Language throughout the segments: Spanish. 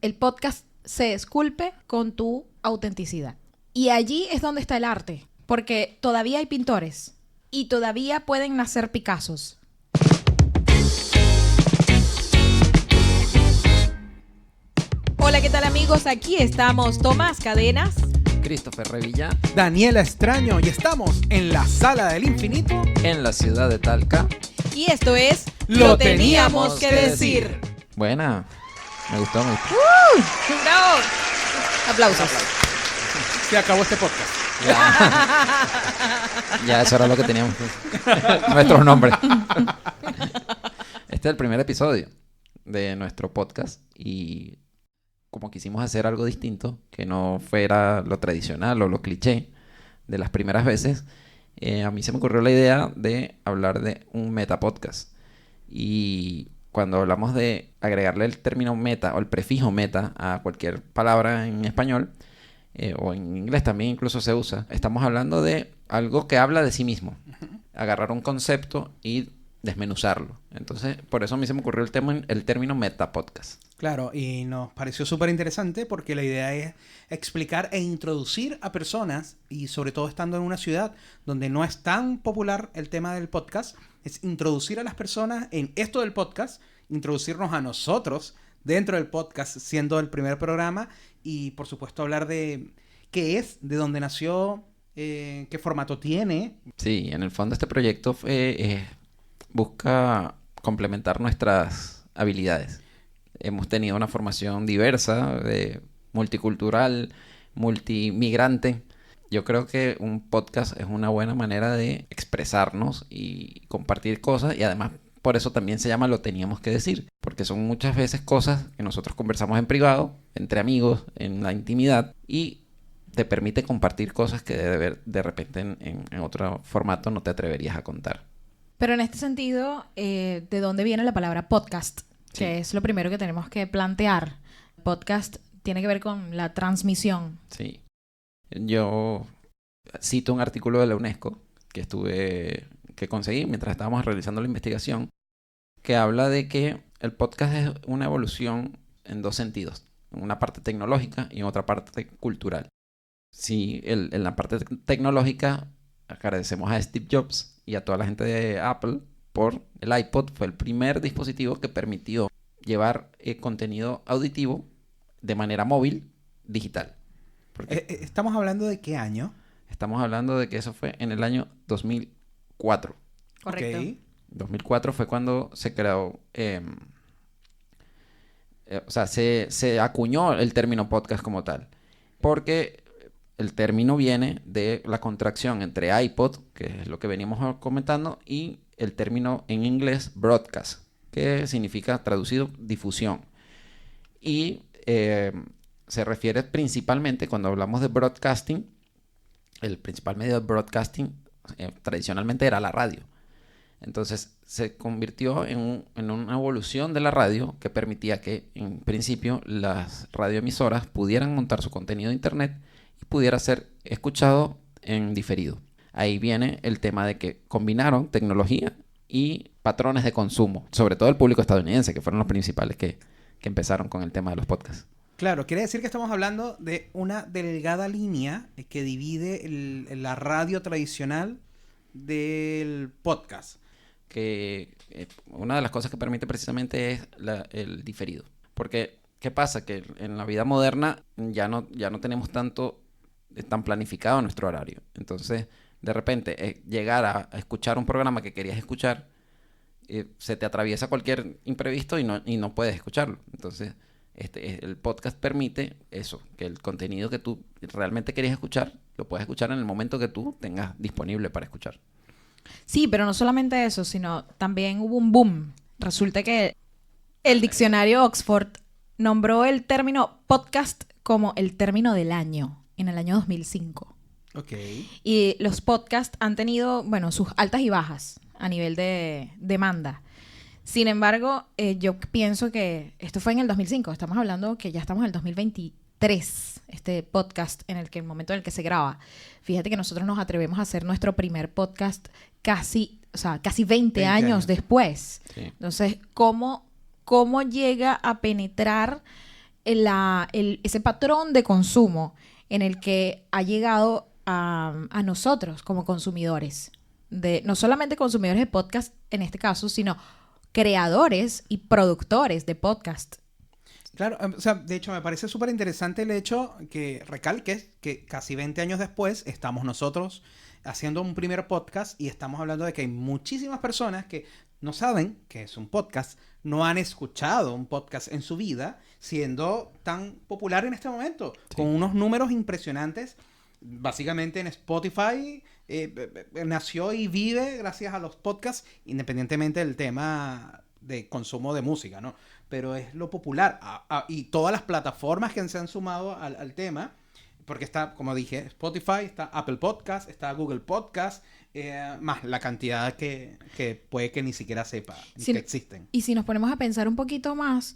el podcast se esculpe con tu autenticidad. Y allí es donde está el arte, porque todavía hay pintores y todavía pueden nacer Picassos. Hola, ¿qué tal amigos? Aquí estamos Tomás Cadenas, Christopher Revilla, Daniela Extraño, y estamos en la Sala del Infinito en la ciudad de Talca. y esto es Lo teníamos que decir. Buena, me gustó. ¡Bravo! Aplausos. Se acabó este podcast. Ya eso era lo que teníamos. Nuestros nombres. Este es el primer episodio de nuestro podcast y como quisimos hacer algo distinto, que no fuera lo tradicional o lo cliché de las primeras veces, a mí se me ocurrió la idea de hablar de un metapodcast. Y cuando hablamos de agregarle el término meta o el prefijo meta a cualquier palabra en español, o en inglés también incluso se usa, estamos hablando de algo que habla de sí mismo. Agarrar un concepto y desmenuzarlo. Entonces, por eso a mí se me ocurrió el término metapodcast. Claro, y nos pareció súper interesante porque la idea es explicar e introducir a personas, y sobre todo estando en una ciudad donde no es tan popular el tema del podcast, es introducir a las personas en esto del podcast, introducirnos a nosotros dentro del podcast siendo el primer programa y por supuesto hablar de qué es, de dónde nació, qué formato tiene. Sí, en el fondo este proyecto busca complementar nuestras habilidades. Hemos tenido una formación diversa, multicultural, multimigrante. Yo creo que un podcast es una buena manera de expresarnos y compartir cosas, y además por eso también se llama Lo Teníamos que Decir, porque son muchas veces cosas que nosotros conversamos en privado, entre amigos, en la intimidad, y te permite compartir cosas que de repente en otro formato no te atreverías a contar. Pero en este sentido, ¿de dónde viene la palabra podcast? Sí. Que es lo primero que tenemos que plantear. Podcast tiene que ver con la transmisión. Sí. Yo cito un artículo de la UNESCO que conseguí mientras estábamos realizando la investigación, que habla de que el podcast es una evolución en dos sentidos, en una parte tecnológica y en otra parte cultural. Sí, en la parte tecnológica agradecemos a Steve Jobs y a toda la gente de Apple por el iPod. Fue el primer dispositivo que permitió llevar contenido auditivo de manera móvil, digital. ¿Estamos hablando de qué año? Estamos hablando de que eso fue en el año 2004. Correcto. Ok. 2004 fue cuando se creó, se acuñó el término podcast como tal. Porque el término viene de la contracción entre iPod, que es lo que veníamos comentando, y el término en inglés broadcast, que significa traducido difusión. Y se refiere principalmente, cuando hablamos de broadcasting, el principal medio de broadcasting tradicionalmente era la radio. Entonces se convirtió en una evolución de la radio que permitía que en principio las radioemisoras pudieran montar su contenido de internet y pudiera ser escuchado en diferido. Ahí viene el tema de que combinaron tecnología y patrones de consumo, sobre todo el público estadounidense, que fueron los principales que empezaron con el tema de los podcasts. Claro, quiere decir que estamos hablando de una delgada línea que divide la radio tradicional del podcast. Que una de las cosas que permite precisamente es el diferido. Porque, ¿qué pasa? Que en la vida moderna ya no tenemos tan planificado nuestro horario. Entonces, de repente, llegar a escuchar un programa que querías escuchar, se te atraviesa cualquier imprevisto y no puedes escucharlo. Entonces, el podcast permite eso, que el contenido que tú realmente querías escuchar, lo puedes escuchar en el momento que tú tengas disponible para escuchar. Sí, pero no solamente eso, sino también hubo un boom. Resulta que el diccionario Oxford nombró el término podcast como el término del año, en el año 2005. Ok. Y los podcasts han tenido, bueno, sus altas y bajas a nivel de demanda. Sin embargo, yo pienso que esto fue en el 2005. Estamos hablando que ya estamos en el 2023, este podcast en el momento en el que se graba. Fíjate que nosotros nos atrevemos a hacer nuestro primer podcast casi 20 años después. Sí. Entonces, ¿cómo llega a penetrar ese patrón de consumo en el que ha llegado a nosotros como consumidores. No solamente consumidores de podcast en este caso, sino creadores y productores de podcast. Claro, o sea, de hecho me parece súper interesante el hecho que recalques que casi 20 años después estamos nosotros haciendo un primer podcast y estamos hablando de que hay muchísimas personas que no saben que es un podcast, no han escuchado un podcast en su vida, siendo tan popular en este momento, sí, con unos números impresionantes. Básicamente en Spotify nació y vive gracias a los podcasts, independientemente del tema de consumo de música, ¿no? Pero es lo popular. Y todas las plataformas que se han sumado al tema, porque está, como dije, Spotify, está Apple Podcast, está Google Podcast, más la cantidad que puede que ni siquiera sepa que existen. Y si nos ponemos a pensar un poquito más,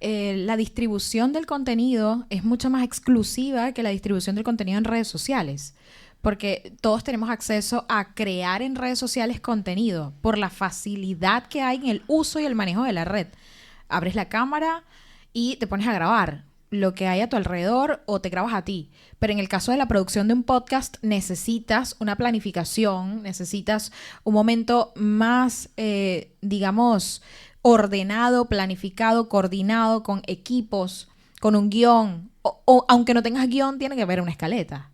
la distribución del contenido es mucho más exclusiva que la distribución del contenido en redes sociales. Porque todos tenemos acceso a crear en redes sociales contenido por la facilidad que hay en el uso y el manejo de la red. Abres la cámara y te pones a grabar lo que hay a tu alrededor o te grabas a ti. Pero en el caso de la producción de un podcast necesitas una planificación, necesitas un momento más, digamos, ordenado, planificado, coordinado con equipos, con un guión. O aunque no tengas guión, tiene que haber una escaleta.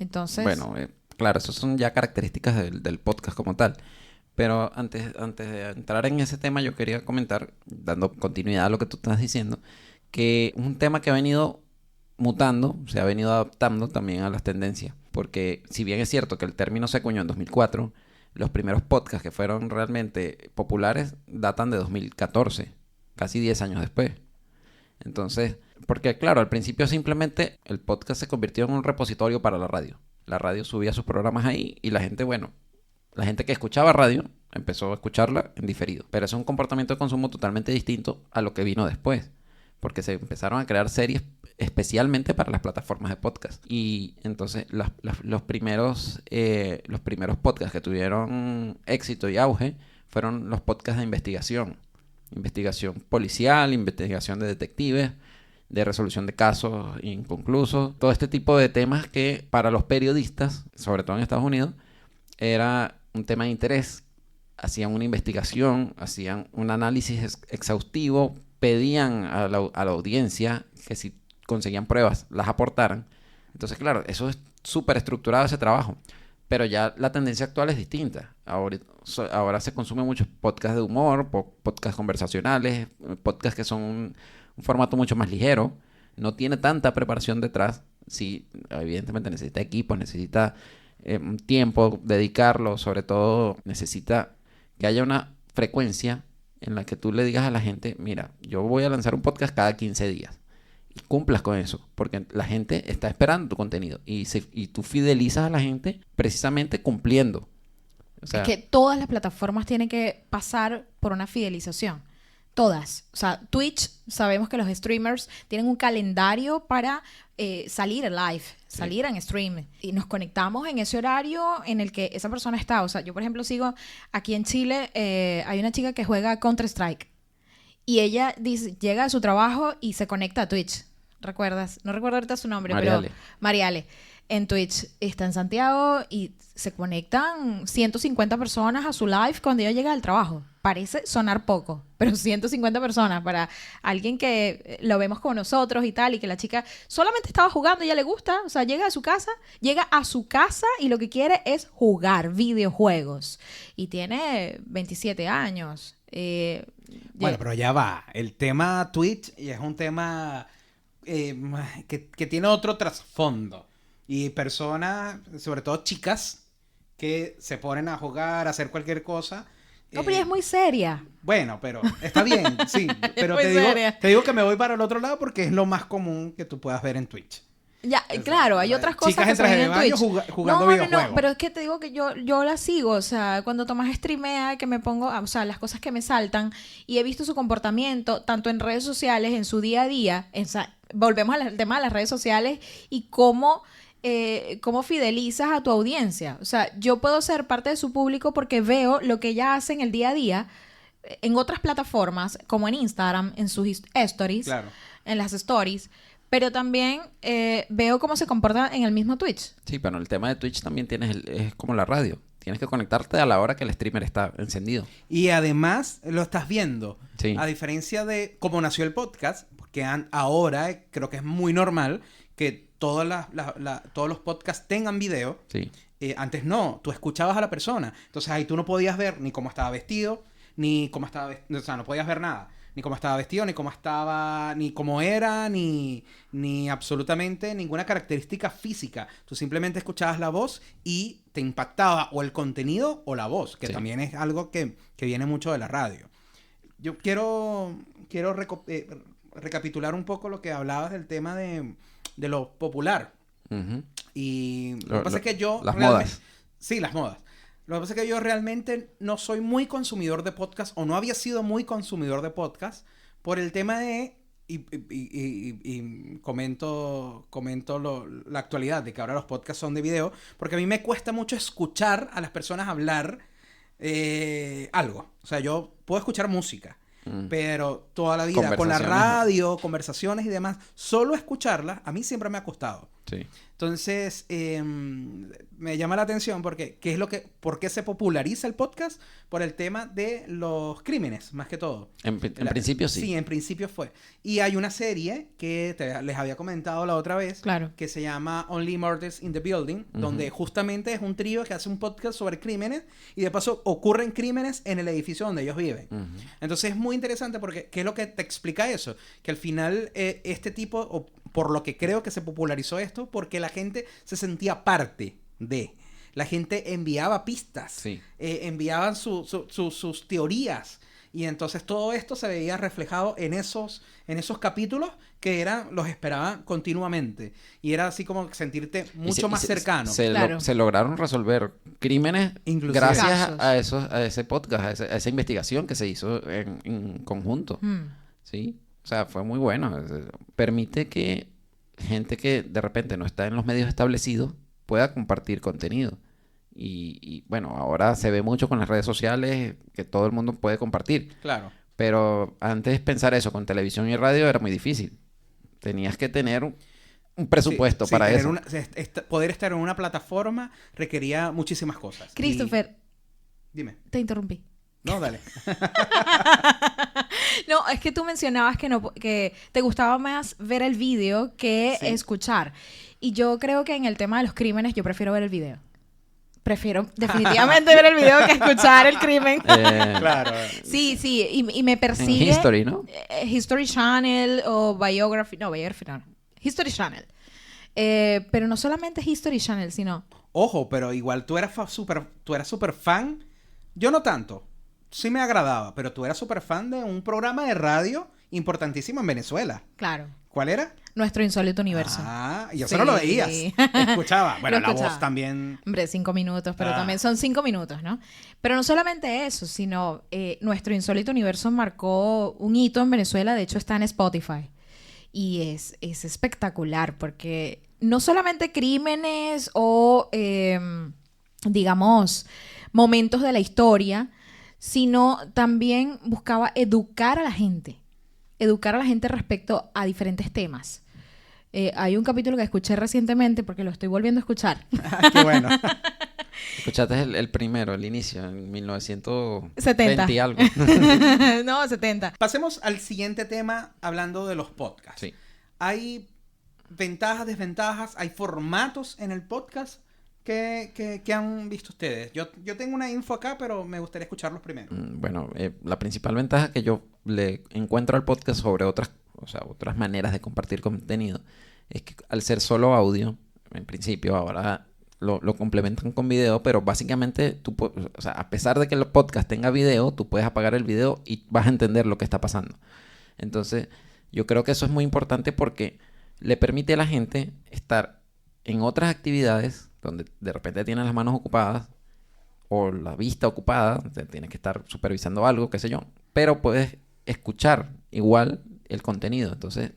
Entonces... Bueno, claro, esas son ya características del podcast como tal. Pero antes de entrar en ese tema, yo quería comentar, dando continuidad a lo que tú estás diciendo, que un tema que ha venido mutando, se ha venido adaptando también a las tendencias. Porque si bien es cierto que el término se acuñó en 2004, los primeros podcasts que fueron realmente populares datan de 2014, casi 10 años después. Entonces, porque claro, al principio simplemente el podcast se convirtió en un repositorio para la radio. La radio subía sus programas ahí y la gente, la gente que escuchaba radio empezó a escucharla en diferido. Pero es un comportamiento de consumo totalmente distinto a lo que vino después. Porque se empezaron a crear series especialmente para las plataformas de podcast. Y entonces los primeros podcasts que tuvieron éxito y auge fueron los podcasts de investigación. Investigación policial, investigación de detectives, de resolución de casos inconclusos. Todo este tipo de temas que para los periodistas, sobre todo en Estados Unidos, era un tema de interés. Hacían una investigación, hacían un análisis exhaustivo, pedían a la audiencia que si conseguían pruebas las aportaran. Entonces, claro, eso es súper estructurado ese trabajo. Pero ya la tendencia actual es distinta. Ahora se consumen muchos podcasts de humor, podcasts conversacionales, podcasts que son un formato mucho más ligero. No tiene tanta preparación detrás. Sí, evidentemente necesita equipos, necesita tiempo, dedicarlo. Sobre todo necesita que haya una frecuencia en la que tú le digas a la gente, mira, yo voy a lanzar un podcast cada 15 días. Y cumplas con eso, porque la gente está esperando tu contenido. Y tú fidelizas a la gente precisamente cumpliendo. O sea, es que todas las plataformas tienen que pasar por una fidelización. Todas. O sea, Twitch, sabemos que los streamers tienen un calendario para salir live, salir en stream. Y nos conectamos en ese horario en el que esa persona está. O sea, yo, por ejemplo, sigo aquí en Chile, hay una chica que juega Counter-Strike. Y ella llega a su trabajo y se conecta a Twitch. ¿Recuerdas? No recuerdo ahorita su nombre, Mariale. pero Mariale. En Twitch está en Santiago y se conectan 150 personas a su live cuando ella llega al trabajo. Parece sonar poco, pero 150 personas para alguien que lo vemos como nosotros y tal, y que la chica solamente estaba jugando y ella le gusta. O sea, llega a su casa y lo que quiere es jugar videojuegos. Y tiene 27 años. Bueno, pero ya va. El tema Twitch es un tema que tiene otro trasfondo. Y personas, sobre todo chicas, que se ponen a jugar, a hacer cualquier cosa. No, pero ella es muy seria. Bueno, pero está bien, sí. Pero te digo que me voy para el otro lado porque es lo más común que tú puedas ver en Twitch. Ya, claro, hay otras cosas chicas que se ven en Twitch. Jugando videojuegos. No, pero es que te digo que yo la sigo, o sea, cuando Tomás streamea, que me pongo, o sea, las cosas que me saltan, y he visto su comportamiento, tanto en redes sociales, en su día a día, volvemos al tema de las redes sociales, y cómo fidelizas a tu audiencia. O sea, yo puedo ser parte de su público porque veo lo que ella hace en el día a día, en otras plataformas, como en Instagram, en sus stories. Claro. en las stories, pero también veo cómo se comporta en el mismo Twitch. Sí, pero el tema de Twitch también es como la radio. Tienes que conectarte a la hora que el streamer está encendido. Y además lo estás viendo. Sí. A diferencia de cómo nació el podcast, porque ahora creo que es muy normal que todos los podcasts tengan video. Sí. Antes no, tú escuchabas a la persona. Entonces ahí tú no podías ver ni cómo estaba vestido, ni cómo estaba vestido. O sea, no podías ver nada. Ni cómo estaba vestido, ni cómo estaba, ni cómo era, ni absolutamente ninguna característica física. Tú simplemente escuchabas la voz y te impactaba o el contenido o la voz, que Sí. también es algo que viene mucho de la radio. Yo quiero recapitular un poco lo que hablabas del tema de lo popular. Ujú. Y lo que pasa es que yo... Las realmente- modas. Sí, las modas. Lo que pasa es que yo realmente no soy muy consumidor de podcast o no había sido muy consumidor de podcast por el tema de... Y comento la actualidad de que ahora los podcasts son de video, porque a mí me cuesta mucho escuchar a las personas hablar algo. O sea, yo puedo escuchar música, pero toda la vida con la Conversaciones, radio, conversaciones y demás, solo escucharlas a mí siempre me ha costado. Sí. Entonces, me llama la atención porque ¿por qué se populariza el podcast? Por el tema de los crímenes, más que todo. En principio sí. Sí, en principio fue. Y hay una serie que les había comentado la otra vez, Claro. que se llama Only Murders in the Building, donde justamente es un trío que hace un podcast sobre crímenes y de paso ocurren crímenes en el edificio donde ellos viven. Ujú. Entonces es muy interesante porque ¿qué es lo que te explica eso? Que al final este tipo, o por lo que creo que se popularizó esto, porque la gente se sentía parte de. La gente enviaba pistas, Sí. enviaban sus teorías. Y entonces todo esto se veía reflejado en esos capítulos que los esperaban continuamente. Y era así como sentirte mucho más cercano. Claro. Se lograron resolver crímenes Inclusive. gracias Casos. a ese podcast, a esa investigación que se hizo en conjunto. ¿Sí? O sea, fue muy bueno. Permite que gente que de repente no está en los medios establecidos pueda compartir contenido. Y bueno, ahora se ve mucho con las redes sociales que todo el mundo puede compartir. Claro. Pero antes pensar eso con televisión y radio era muy difícil. Tenías que tener un presupuesto Sí, para tener eso. poder estar en una plataforma requería muchísimas cosas. Christopher, Dime. te interrumpí. No, dale. No, es que tú mencionabas que te gustaba más ver el video que Sí. escuchar. Y yo creo que en el tema de los crímenes yo prefiero ver el video. Prefiero definitivamente ver el video que escuchar el crimen. Claro. Sí, sí, y me En persigue... History, ¿no? History Channel o Biography no. History Channel. Pero no solamente History Channel, sino... Ojo, pero igual tú eras súper fan. Yo no tanto. Sí me agradaba, pero tú eras súper fan de un programa de radio importantísimo en Venezuela. Claro, ¿Cuál era? Nuestro Insólito Universo. Ah, y yo Sí. solo lo veías. Escuchaba. Bueno, Lo la escuchaba. voz también. Hombre, 5 minutos, pero Ah. también son 5 minutos, ¿no? Pero no solamente eso, sino Nuestro Insólito Universo marcó un hito en Venezuela, de hecho está en Spotify. Y es espectacular porque no solamente crímenes o, digamos, momentos de la historia, sino también buscaba educar a la gente respecto a diferentes temas. Hay un capítulo que escuché recientemente porque lo estoy volviendo a escuchar. Qué bueno. Escuchaste el primero, el inicio, en 1970 70. y algo. No, 70. Pasemos al siguiente tema hablando de los podcasts. Sí. Hay ventajas, desventajas, hay formatos en el podcast que han visto ustedes. Yo tengo una info acá, pero me gustaría escucharlos primero. Bueno, la principal ventaja que yo le encuentro al podcast sobre otras maneras de compartir contenido es que al ser solo audio, en principio, ahora lo complementan con video, pero básicamente o sea, a pesar de que el podcast tenga video, tú puedes apagar el video y vas a entender lo que está pasando. Entonces, yo creo que eso es muy importante porque le permite a la gente estar en otras actividades donde de repente tienen las manos ocupadas o la vista ocupada, tienes que estar supervisando algo, qué sé yo, pero puedes escuchar igual el contenido. Entonces,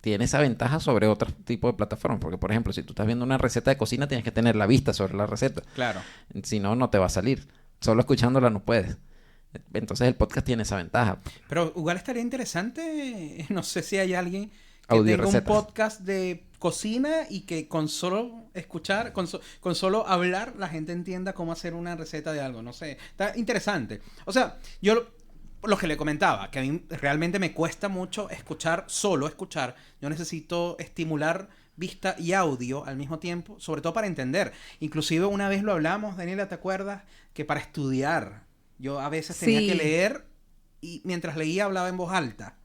tiene esa ventaja sobre otro tipo de plataformas, porque por ejemplo, si tú estás viendo una receta de cocina, tienes que tener la vista sobre la receta. Claro. Si no, no te va a salir. Solo escuchándola no puedes. Entonces el podcast tiene esa ventaja. Pero igual estaría interesante, no sé si hay alguien que Audio tenga un recetas. podcast de cocina y que con solo escuchar, con solo hablar, la gente entienda cómo hacer una receta de algo, no sé. Está interesante. O sea, yo lo que le comentaba, que a mí realmente me cuesta mucho solo escuchar. Yo necesito estimular vista y audio al mismo tiempo, sobre todo para entender. Inclusive una vez lo hablamos, Daniela, ¿te acuerdas? Que para estudiar, yo a veces tenía Sí. que leer y mientras leía hablaba en voz alta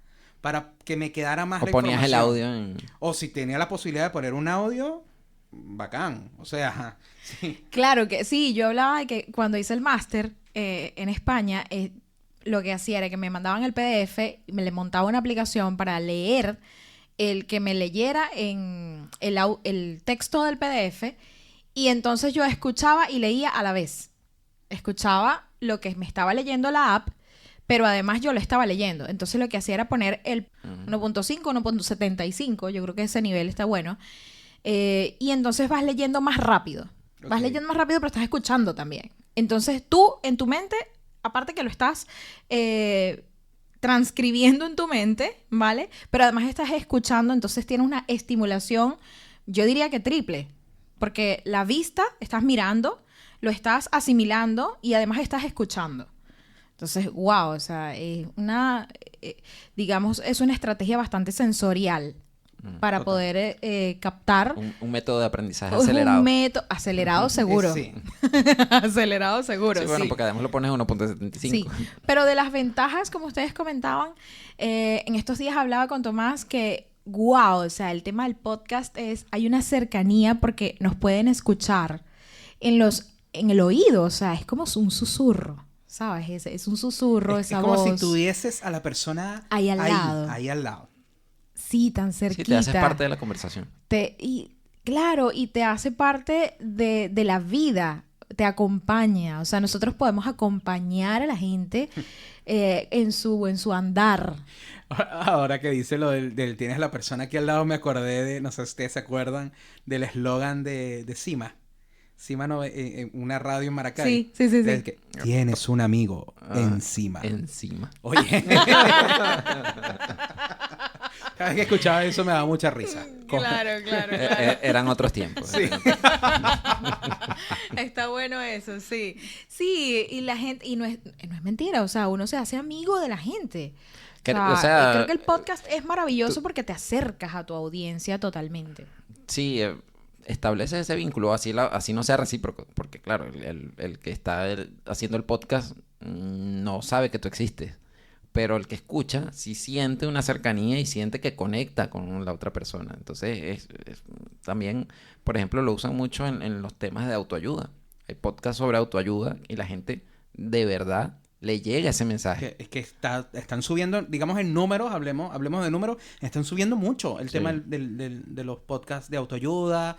para que me quedara más O la ponías el información. audio en... O si tenía la posibilidad de poner un audio, bacán. O sea, sí. Claro que sí, yo hablaba de que cuando hice el máster en España, lo que hacía era que me mandaban el PDF, y me le montaba una aplicación para leer, el que me leyera en el texto del PDF, y entonces yo escuchaba y leía a la vez. Escuchaba lo que me estaba leyendo la app, pero además yo lo estaba leyendo. Entonces lo que hacía era poner el 1.5, 1.75, yo creo que ese nivel está bueno. Y entonces vas leyendo más rápido. Vas Ok. leyendo más rápido, pero estás escuchando también. Entonces tú, en tu mente, aparte que lo estás transcribiendo en tu mente, ¿vale? Pero además estás escuchando, entonces tienes una estimulación, yo diría que triple. Porque la vista, estás mirando, lo estás asimilando y además estás escuchando. Entonces, wow, o sea, es digamos, es una estrategia bastante sensorial para Total. poder captar. Un método de aprendizaje Es acelerado. un método acelerado seguro. Sí. Acelerado seguro, Sí, bueno, sí. porque además lo pones a 1.75. Sí, pero de las ventajas, como ustedes comentaban, en estos días hablaba con Tomás que, wow, o sea, el tema del podcast hay una cercanía porque nos pueden escuchar en el oído, o sea, es como un susurro, ¿sabes? Es un susurro, Es esa como voz. si tuvieses a la persona Ahí al lado. Ahí al lado. Sí, tan Sí, cerquita. te haces parte de la conversación. Claro, y te hace parte de la vida, te acompaña. O sea, nosotros podemos acompañar a la gente en su andar. Ahora que dice lo del tienes la persona aquí al lado, me acordé de, no sé si ustedes se acuerdan, del eslogan de Cima. Cima, una radio en Maracay. Sí. Del que, tienes un amigo encima. Encima. Oye. Cada vez que escuchaba eso me daba mucha risa. Claro. Eran otros tiempos. Sí. Está bueno eso, sí. Sí, y la gente, y no es mentira, o sea, uno se hace amigo de la gente. O sea, creo que el podcast es maravilloso porque te acercas a tu audiencia totalmente. Sí, estableces ese vínculo, así no sea recíproco, porque claro, el que está haciendo el podcast no sabe que tú existes, pero el que escucha sí siente una cercanía y siente que conecta con la otra persona. Entonces, también, por ejemplo, lo usan mucho en los temas de autoayuda. Hay podcasts sobre autoayuda y la gente de verdad le llega ese mensaje. Es que están subiendo, digamos en números, hablemos de números, están subiendo mucho el Sí. tema de los podcasts de autoayuda,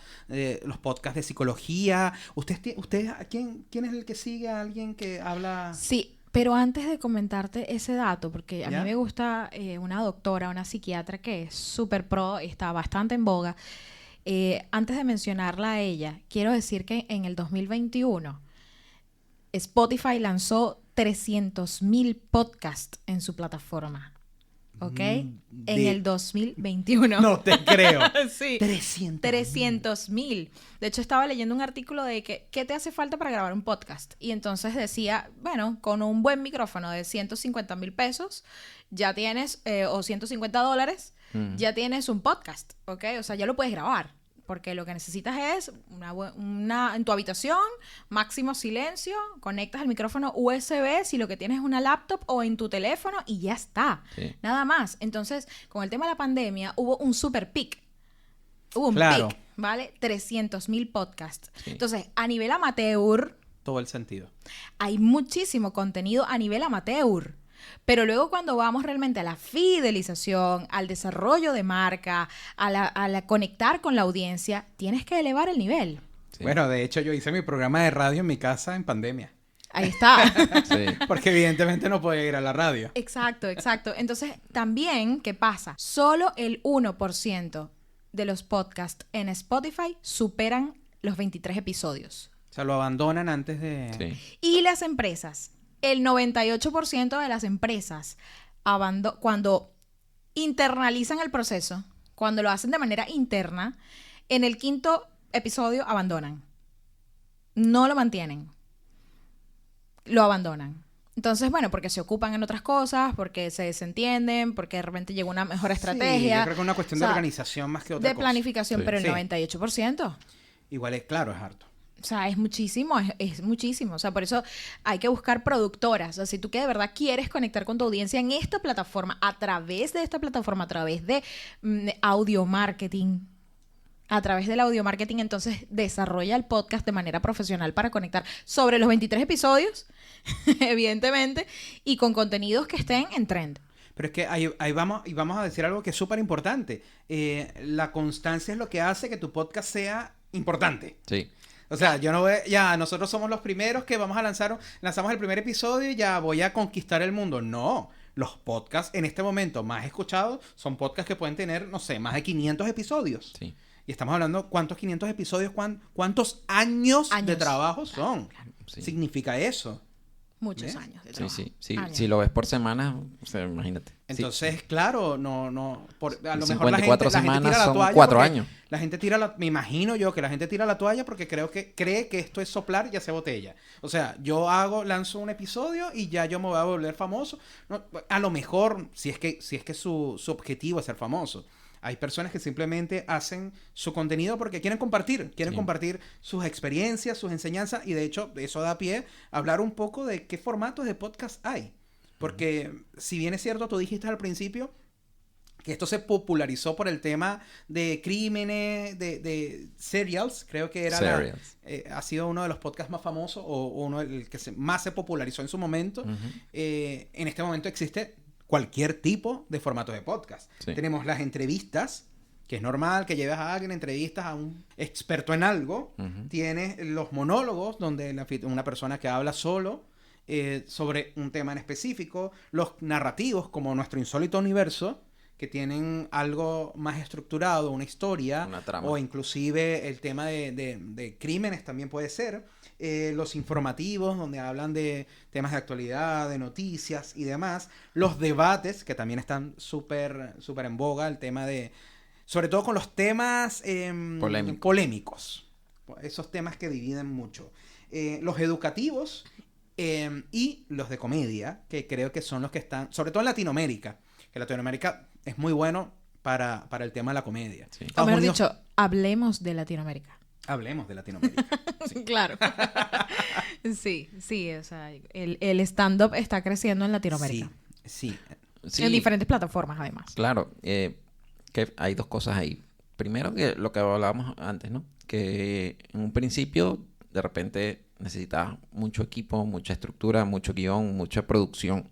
los podcasts de psicología. ¿Usted quién es el que sigue a alguien que habla? Sí, pero antes de comentarte ese dato, porque a ¿Ya? mí me gusta una doctora, una psiquiatra que es súper pro, está bastante en boga. Antes de mencionarla a ella, quiero decir que en el 2021 Spotify lanzó 300,000 podcasts en su plataforma. ¿Ok? En el 2021. No te creo. Sí. 300. 300,000. De hecho, estaba leyendo un artículo de que ¿qué te hace falta para grabar un podcast? Y entonces decía, bueno, con un buen micrófono de 150,000 pesos, ya tienes, o $150, ya tienes un podcast, ¿ok? O sea, ya lo puedes grabar. Porque lo que necesitas es en tu habitación, máximo silencio, conectas el micrófono USB si lo que tienes es una laptop o en tu teléfono y ya está. Sí. Nada más. Entonces, con el tema de la pandemia, hubo un super pic. Hubo un Claro. pic, ¿vale? 300,000 podcasts. Sí. Entonces, a nivel amateur, Todo el sentido. hay muchísimo contenido a nivel amateur. Pero luego cuando vamos realmente a la fidelización, al desarrollo de marca, a la conectar con la audiencia, tienes que elevar el nivel. Sí. Bueno, de hecho yo hice mi programa de radio en mi casa en pandemia. Ahí está. Sí. Porque evidentemente no podía ir a la radio. Exacto. Entonces, también, ¿qué pasa? Solo el 1% de los podcasts en Spotify superan los 23 episodios. O sea, lo abandonan antes de... Sí. Y las empresas el 98% de las empresas, cuando internalizan el proceso, cuando lo hacen de manera interna, en el 5º episodio abandonan. No lo mantienen. Lo abandonan. Entonces, bueno, porque se ocupan en otras cosas, porque se desentienden, porque de repente llega una mejor estrategia. Sí, yo creo que es una cuestión de organización más que otra cosa. De planificación, Sí. pero el Sí. 98%. Igual es claro, es harto. O sea, es muchísimo, es muchísimo. O sea, por eso hay que buscar productoras. O sea, si tú que de verdad quieres conectar con tu audiencia en esta plataforma, a través de esta plataforma, a través de audio marketing, entonces desarrolla el podcast de manera profesional para conectar sobre los 23 episodios, evidentemente, y con contenidos que estén en trend. Pero es que ahí vamos, y vamos a decir algo que es súper importante. La constancia es lo que hace que tu podcast sea importante. Sí. O sea, yo no voy, ya, nosotros somos los primeros que vamos a lanzamos el primer episodio y ya voy a conquistar el mundo. No, los podcasts en este momento más escuchados son podcasts que pueden tener, no sé, más de 500 episodios. Sí. Y estamos hablando, ¿cuántos 500 episodios, cuántos años de trabajo son? Sí. Significa eso. Muchos ¿Ves? años de Sí, trabajo. sí, sí. Años. Si lo ves por semana, o sea, imagínate. Sí. Entonces, claro, a lo mejor la 54 gente semanas tira la son toalla 4 porque años. La gente me imagino yo que la gente tira la toalla porque cree que esto es soplar y hacer botella. O sea, lanzo un episodio y ya yo me voy a volver famoso. No, a lo mejor, si es que su objetivo es ser famoso. Hay personas que simplemente hacen su contenido porque quieren compartir sus experiencias, sus enseñanzas, y de hecho eso da pie a hablar un poco de qué formatos de podcast hay. Porque si bien es cierto, tú dijiste al principio que esto se popularizó por el tema de crímenes, de serials, creo que era ha sido uno de los podcasts más famosos o uno el que más se popularizó en su momento. En este momento existe cualquier tipo de formato de podcast. Sí. Tenemos las entrevistas, que es normal que lleves a alguien, entrevistas a un experto en algo. Tienes los monólogos, donde una persona que habla solo sobre un tema en específico. Los narrativos, como Nuestro Insólito Universo, que tienen algo más estructurado, una historia, una trama. O inclusive el tema de crímenes también puede ser. Los informativos, donde hablan de temas de actualidad, de noticias y demás. Los debates, que también están súper en boga, el tema de... Sobre todo con los temas polémicos. Esos temas que dividen mucho. Los educativos y los de comedia, que creo que son los que están... Sobre todo en Latinoamérica. Que Latinoamérica es muy bueno para el tema de la comedia. Sí. O mejor dicho, hablemos de Latinoamérica. Hablemos de Latinoamérica. Sí. Claro. Sí, o sea, el stand-up está creciendo en Latinoamérica. Sí. En diferentes plataformas, además. Claro, que hay dos cosas ahí. Primero, que lo que hablábamos antes, ¿no? Que en un principio, de repente, necesitabas mucho equipo, mucha estructura, mucho guión, mucha producción.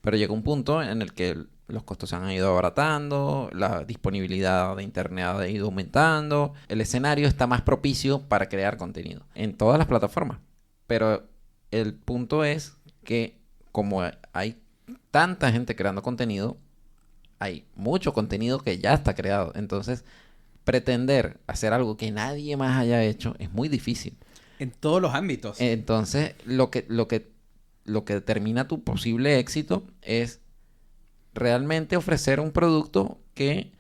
Pero llega un punto en el que los costos se han ido abaratando, la disponibilidad de internet ha ido aumentando, el escenario está más propicio para crear contenido en todas las plataformas. Pero el punto es que como hay tanta gente creando contenido, hay mucho contenido que ya está creado. Entonces, pretender hacer algo que nadie más haya hecho es muy difícil. En todos los ámbitos. Entonces, lo que determina tu posible éxito es realmente ofrecer un producto que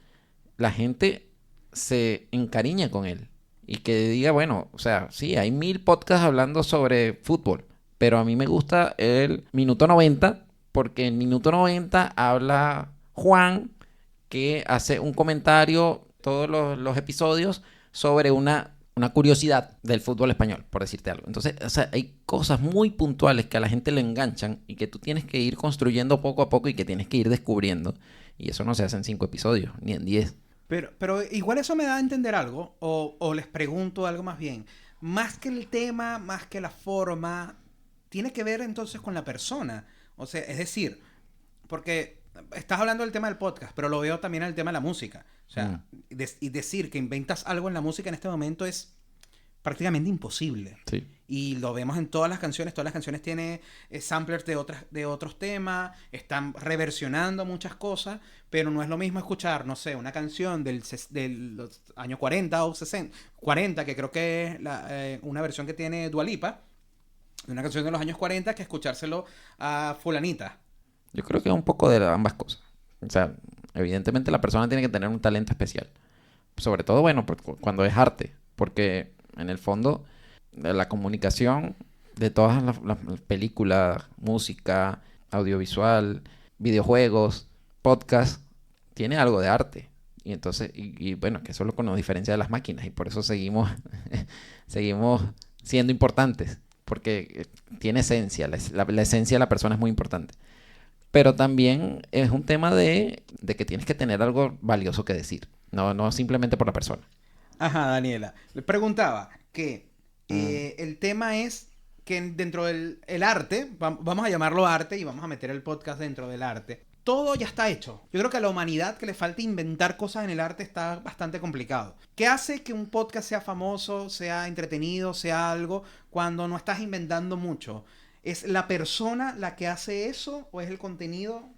la gente se encariñe con él y que diga, bueno, o sea, sí, hay 1000 podcasts hablando sobre fútbol, pero a mí me gusta el minuto 90 porque en minuto 90 habla Juan, que hace un comentario todos los episodios sobre una curiosidad del fútbol español, por decirte algo. Entonces, o sea, hay cosas muy puntuales que a la gente le enganchan y que tú tienes que ir construyendo poco a poco y que tienes que ir descubriendo. Y eso no se hace en 5 episodios, ni en 10. Pero igual eso me da a entender algo, o les pregunto algo más bien. Más que el tema, más que la forma, tiene que ver entonces con la persona. O sea, es decir, porque estás hablando del tema del podcast, pero lo veo también en el tema de la música. O sea, y decir que inventas algo en la música en este momento es prácticamente imposible. Sí. Y lo vemos en todas las canciones. Todas las canciones tienen samplers de otros temas. Están reversionando muchas cosas. Pero no es lo mismo escuchar, no sé, una canción de los años 40 o 60. 40, que creo que es una versión que tiene Dua Lipa. de una canción de los años 40 que escuchárselo a fulanita. Yo creo que es un poco de ambas cosas. O sea, evidentemente la persona tiene que tener un talento especial. Sobre todo, bueno, cuando es arte. Porque en el fondo, la comunicación de todas las películas, música, audiovisual, videojuegos, podcast, tiene algo de arte. Y entonces, y bueno, que eso es lo que nos diferencia de las máquinas. Y por eso seguimos siendo importantes. Porque tiene esencia. La esencia de la persona es muy importante. Pero también es un tema de que tienes que tener algo valioso que decir. No simplemente por la persona. Ajá, Daniela. Le preguntaba que el tema es que dentro del el arte, vamos a llamarlo arte y vamos a meter el podcast dentro del arte. Todo ya está hecho. Yo creo que a la humanidad que le falta inventar cosas en el arte está bastante complicado. ¿Qué hace que un podcast sea famoso, sea entretenido, sea algo cuando no estás inventando mucho? ¿Es la persona la que hace eso o es el contenido?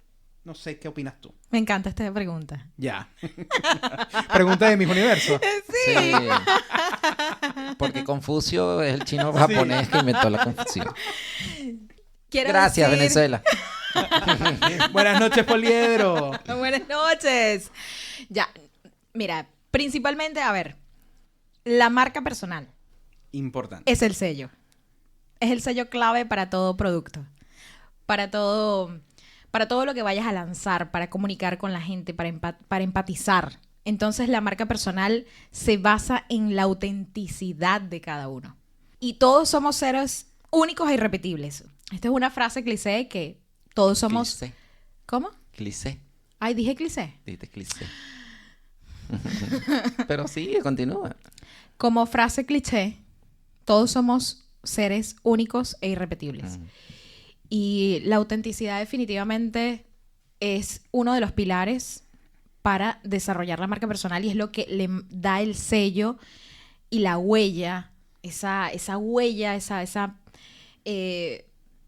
No sé, ¿qué opinas tú? Me encanta esta pregunta. Ya. Pregunta de mis universos. Sí. Porque Confucio es el chino japonés que inventó la confusión. Gracias, decir... Venezuela. Buenas noches, Poliedro. Buenas noches. Ya, mira, principalmente, a ver, la marca personal Importante. es el sello. Es el sello clave para todo producto. Para todo lo que vayas a lanzar, para comunicar con la gente, para empatizar. Entonces, la marca personal se basa en la autenticidad de cada uno. Y todos somos seres únicos e irrepetibles. Esta es una frase cliché que todos somos... Cliché. ¿Cómo? Cliché. Ay, dije cliché. Dijiste cliché. Pero sí, continúa. Como frase cliché, todos somos seres únicos e irrepetibles. Y la autenticidad definitivamente es uno de los pilares para desarrollar la marca personal y es lo que le da el sello y la huella, esa huella, esa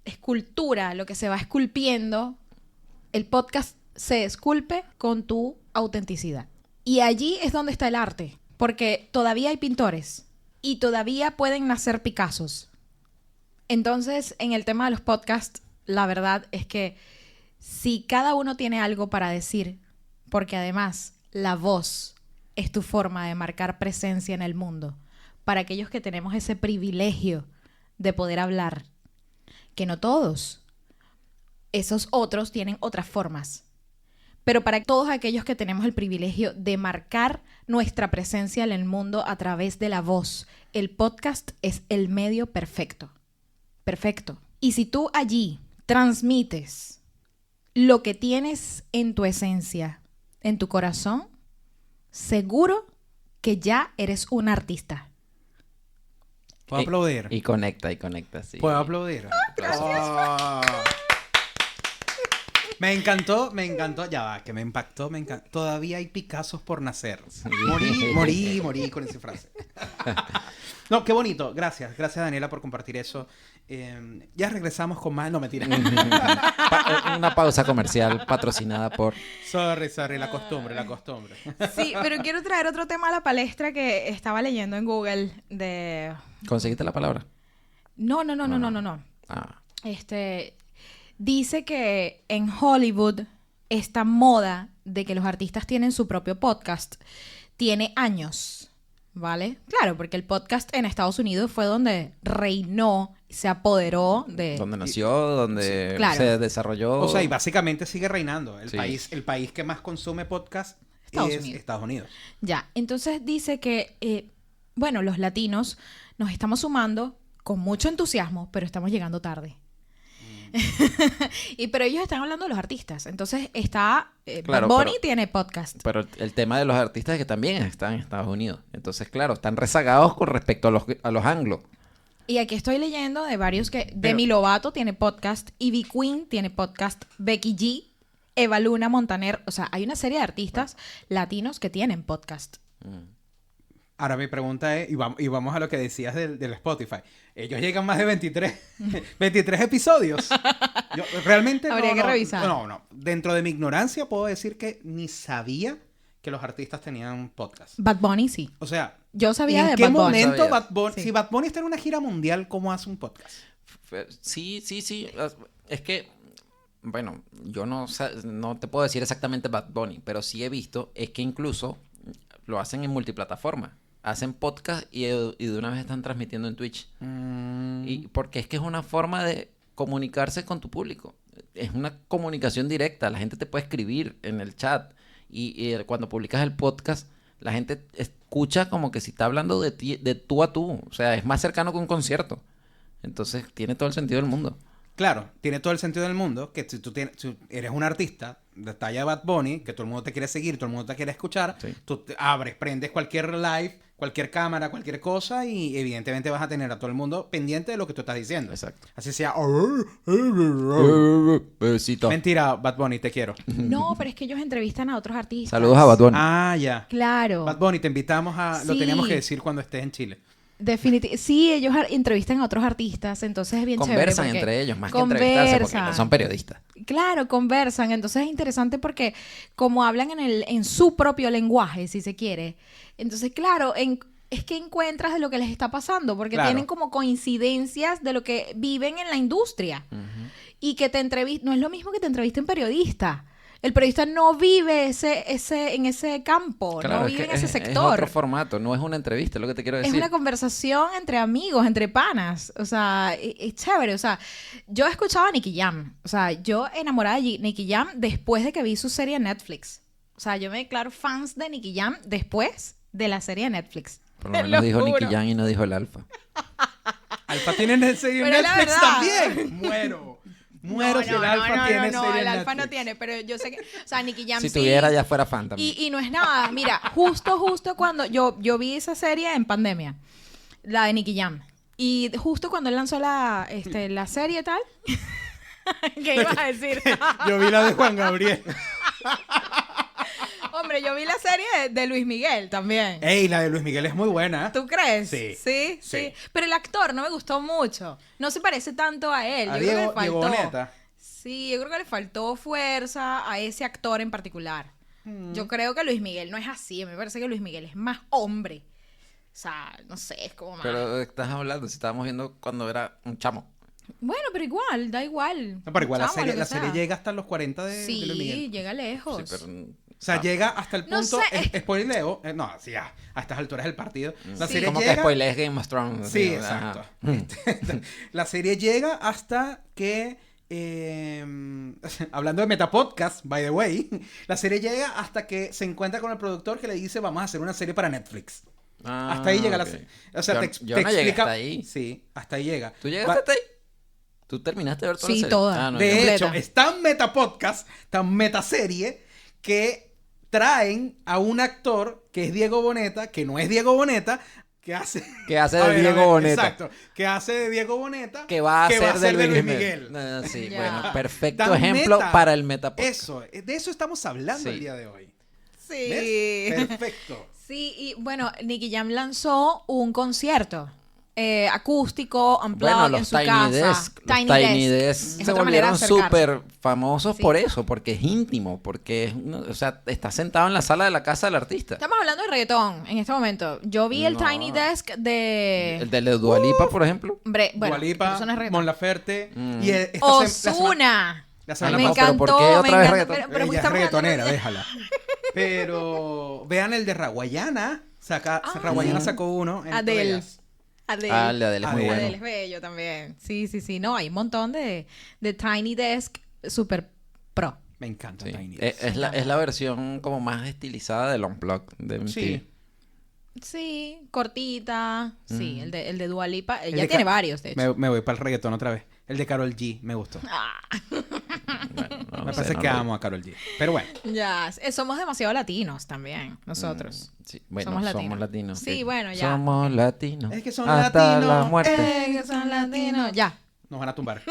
escultura, lo que se va esculpiendo. El podcast se esculpe con tu autenticidad. Y allí es donde está el arte, porque todavía hay pintores y todavía pueden nacer Picassos. Entonces, en el tema de los podcasts, la verdad es que si cada uno tiene algo para decir, porque además la voz es tu forma de marcar presencia en el mundo, para aquellos que tenemos ese privilegio de poder hablar, que no todos, esos otros tienen otras formas. Pero para todos aquellos que tenemos el privilegio de marcar nuestra presencia en el mundo a través de la voz, el podcast es el medio perfecto. Perfecto. Y si tú allí transmites lo que tienes en tu esencia, en tu corazón, seguro que ya eres un artista. ¿Puedo aplaudir? Y conecta, sí. ¿Puedo aplaudir? Oh. Me encantó. Ya va, que me impactó, Todavía hay Picassos por nacer. Sí. Morí con esa frase. No, qué bonito. Gracias, Daniela, por compartir eso. Ya regresamos con más. No, mentira. Una pausa comercial patrocinada por... Sorry, la costumbre. Sí, pero quiero traer otro tema a la palestra que estaba leyendo en Google de... ¿Conseguiste la palabra? No. Ah. Dice que en Hollywood esta moda de que los artistas tienen su propio podcast tiene años, ¿vale? Claro, porque el podcast en Estados Unidos fue donde reinó, se apoderó de... Donde nació, donde sí, claro, se desarrolló. O sea, y básicamente sigue reinando. El Sí. país que más consume podcast Estados es Unidos. Estados Unidos. Ya, entonces dice que, bueno, los latinos nos estamos sumando con mucho entusiasmo, pero estamos llegando tarde. Pero ellos están hablando de los artistas. Entonces está... Claro, Bad Bunny tiene podcast. Pero el tema de los artistas es que también están en Estados Unidos. Entonces, claro, están rezagados con respecto a los anglos. Y aquí estoy leyendo de varios que... Demi Lovato tiene podcast, Ivy Queen tiene podcast, Becky G, Eva Luna, Montaner. O sea, hay una serie de artistas latinos que tienen podcast. Ahora mi pregunta es, y vamos a lo que decías del Spotify. Ellos llegan más de 23 episodios. Yo realmente Habría que revisar. No. Dentro de mi ignorancia puedo decir que ni sabía que los artistas tenían podcast. Bad Bunny sí. O sea, Yo sabía ¿en de qué Bad Bunny. momento Sabía. Bad Bunny, Sí. si Bad Bunny está en una gira mundial, cómo hace un podcast? Sí. Es que, bueno, yo no te puedo decir exactamente Bad Bunny, pero sí he visto, es que incluso lo hacen en multiplataforma. Hacen podcast y de una vez están transmitiendo en Twitch. Y porque es que es una forma de comunicarse con tu público. Es una comunicación directa. La gente te puede escribir en el chat. Y cuando publicas el podcast, la gente escucha como que si está hablando de ti, de tú a tú. O sea, es más cercano que un concierto. Entonces, tiene todo el sentido del mundo. Claro, tiene todo el sentido del mundo que si si eres un artista de talla Bad Bunny, que todo el mundo te quiere seguir, todo el mundo te quiere escuchar, Sí. tú te abres, prendes cualquier live, cualquier cámara, cualquier cosa y evidentemente vas a tener a todo el mundo pendiente de lo que tú estás diciendo. Exacto. Así sea... Besito. Mentira, Bad Bunny, te quiero. No, pero es que ellos entrevistan a otros artistas. Saludos a Bad Bunny. Ah, ya. Claro. Bad Bunny, te invitamos a... Lo Sí. teníamos que decir cuando estés en Chile. Definitivamente. Sí, ellos entrevistan a otros artistas, entonces es bien Conversan chévere. entre ellos, más que entrevistarse, porque no son periodistas. Claro, conversan. Entonces es interesante porque como hablan en su propio lenguaje, si se quiere. Entonces, claro, es que encuentras de lo que les está pasando, porque Claro. tienen como coincidencias de lo que viven en la industria. Y que te entrevistan, no es lo mismo que te entrevisten periodista. El periodista no vive en ese campo, no vive en ese Es sector. otro formato, no es una entrevista, es lo que te quiero Es decir. una conversación entre amigos, entre panas. O sea, es chévere. O sea, yo escuchaba a Nicky Jam. O sea, yo enamorada de Nicky Jam después de que vi su serie en Netflix. O sea, yo me declaro fans de Nicky Jam después de la serie de Netflix. Por lo Te menos dijo juro. Nicky Jam y no dijo el Alfa. Alfa tiene serie en Pero la Netflix verdad. también. Muero si el Alfa tiene no, serie en el Alfa no Netflix. tiene, pero yo sé que, o sea, Nicky Jam Si sí. tuviera ya fuera fan también. Y no es nada, mira, justo cuando yo vi esa serie en pandemia, la de Nicky Jam, y justo cuando él lanzó la serie y tal, ¿qué ibas a decir? Yo vi la de Juan Gabriel. Hombre, yo vi la serie de Luis Miguel también. Ey, la de Luis Miguel es muy buena. ¿Tú crees? Sí. Sí. Sí. Pero el actor no me gustó mucho. No se parece tanto a él. A Yo creo que le Diego faltó. Boneta. Sí, yo creo que le faltó fuerza a ese actor en particular. Yo creo que Luis Miguel no es así. Me parece que Luis Miguel es más hombre. O sea, no sé, es como más... Pero estás hablando, si estábamos viendo cuando era un chamo. Bueno, pero igual, da igual. No, pero igual Chamo, lo que la serie sea. llega hasta los 40 de Sí, Luis Miguel. llega lejos. Sí, pero... O sea, llega hasta el No punto... sé, spoileo. No, sí, ya. A estas alturas del partido. La Sí. serie Como llega... que spoilers Game of Thrones. Sí, ajá. exacto. La serie llega hasta que... hablando de Metapodcast, by the way, la serie llega hasta que se encuentra con el productor que le dice vamos a hacer una serie para Netflix. Ah, Hasta ahí llega la ok. serie. O sea, Yo te no llegué explica... hasta ahí. Sí, hasta ahí llega. ¿Tú llegaste Va- hasta ahí? ¿Tú terminaste de ver toda Sí, la serie? toda. Ah, no, De yo no. completa. hecho, es tan metapodcast, tan metaserie, que traen a un actor que es Diego Boneta, que no es Diego Boneta, que hace... Que hace A de ver, Diego Boneta. Exacto. Que hace de Diego Boneta. Que va a ser de Luis Luis Miguel. No, sí, Ya. bueno, perfecto Tan ejemplo meta. para el Metapodcast. Eso, de eso estamos hablando Sí. el día de hoy. Sí. ¿Ves? Perfecto. Sí, y bueno, Nicky Jam lanzó un concierto acústico, unplugged Bueno, los en su Tiny casa. Desk. Los Tiny Desk Es se otra manera de volvieron acercarse. súper famosos Sí. por eso, porque es íntimo, porque es, o sea, está sentado en la sala de la casa del artista. Estamos hablando de reggaetón en este momento. Yo vi el No. Tiny Desk de... El de Dua Lipa, por ejemplo. Hombre, bueno, Dua Lipa, eso no es reggaetón. Mon Laferte. Mm. Y esta Ozuna. la semana Me No, pasada... pero ¿por encantó, qué otra me vez encantó. reggaetón? Pero Ella es estamos hablando reggaetonera, de- déjala. Pero vean el de Raguayana. Raguayana sacó uno. en Adele. Vegas. Adele. Ah, el de Adele es muy Adele. bueno. Adele es bello también. Sí, sí, sí. No, hay un montón de Tiny Desk super pro. Me encanta Sí. Tiny Es, Desk. es la versión como más estilizada del Unplugged de MTV. Sí. Sí, cortita. Sí, el de Dua Lipa. El Ella de tiene Ca- varios, de hecho. Me voy para el reggaetón otra vez. El de Karol G me gustó. Ah, Bueno, no Me sé, parece no que lo- amo a Karol G. Pero bueno. ya, somos demasiado latinos también, nosotros. Sí, bueno, Somos somos latinos. latinos. Sí, bueno, ya. Somos latinos. Es que son hasta latinos. la muerte. Que son latinos. Ya. Nos van a tumbar.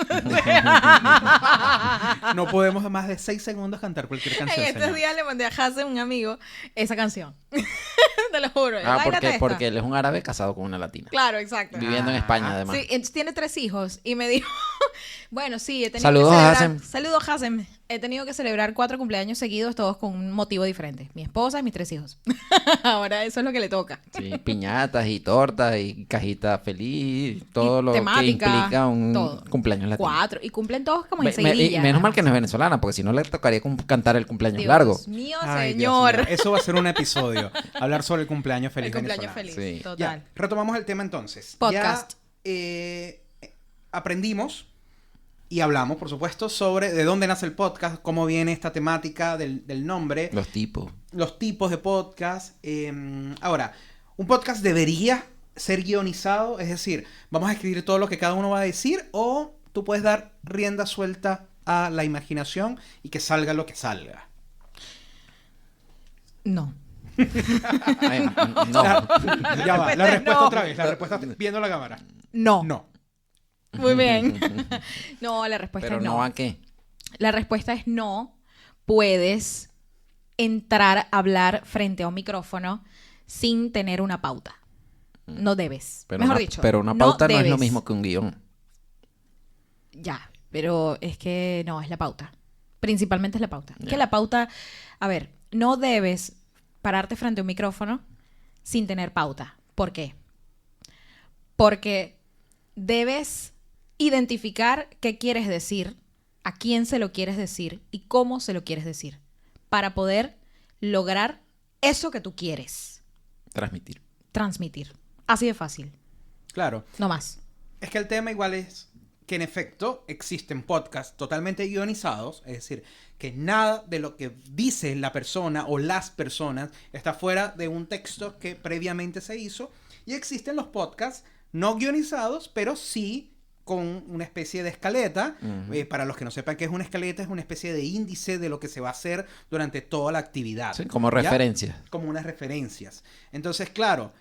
No podemos más de 6 segundos cantar cualquier canción. En estos señor. días le mandé a Hazen, un amigo, esa canción. Te lo juro. Ah, Báilate esta. porque él es un árabe casado con una latina. Claro, exacto. Viviendo en España, además. Sí, entonces tiene 3 hijos y me dijo, bueno, sí, he tenido Saludos que a celebrar. Hazen. Saludos, Hazen. he tenido que celebrar 4 cumpleaños seguidos, todos con un motivo diferente. Mi esposa y mis 3 hijos. Ahora eso es lo que le toca. Sí, piñatas y tortas y cajita feliz, todo Y lo temática, que implica un todo. cumpleaños latino. 4. Y cumplen todos como Y enseguidilla. menos mal que no es venezolana, porque si no le tocaría cantar el cumpleaños Dios largo. mío, Ay, Dios señor. mío. Eso va a ser un episodio. Hablar sobre el cumpleaños feliz El cumpleaños venezolano. feliz, Sí. total. Ya, retomamos el tema entonces. Podcast. Ya aprendimos y hablamos, por supuesto, sobre de dónde nace el podcast, cómo viene esta temática del nombre, Los tipos. los tipos de podcast. Ahora, un podcast debería ser guionizado, es decir, vamos a escribir todo lo que cada uno va a decir o tú puedes dar rienda suelta a la imaginación y que salga lo que salga. No. Ay, no. Ya va, la respuesta no. otra vez, la respuesta viendo la cámara. No. No. Muy bien. No, la respuesta Pero es no no. a qué. La respuesta es no. Puedes entrar a hablar frente a un micrófono sin tener una pauta. No debes. Pero Mejor una, dicho. pero una pauta no es lo debes. mismo que un guión. Ya, pero es que no, es la pauta. Principalmente es la pauta. Ya. Que la pauta, a ver, no debes pararte frente a un micrófono sin tener pauta. ¿Por qué? Porque debes identificar qué quieres decir, a quién se lo quieres decir y cómo se lo quieres decir para poder lograr eso que tú quieres Transmitir. transmitir. Así de fácil, Claro. no más. Es que el tema igual es que en efecto existen podcasts totalmente guionizados, es decir, que nada de lo que dice la persona o las personas está fuera de un texto que previamente se hizo. Y existen los podcasts no guionizados, pero sí con una especie de escaleta. Ujú. Para los que no sepan qué es una escaleta, es una especie de índice de lo que se va a hacer durante toda la actividad. Sí, como ¿Ya? referencias. Como unas referencias. Entonces, claro,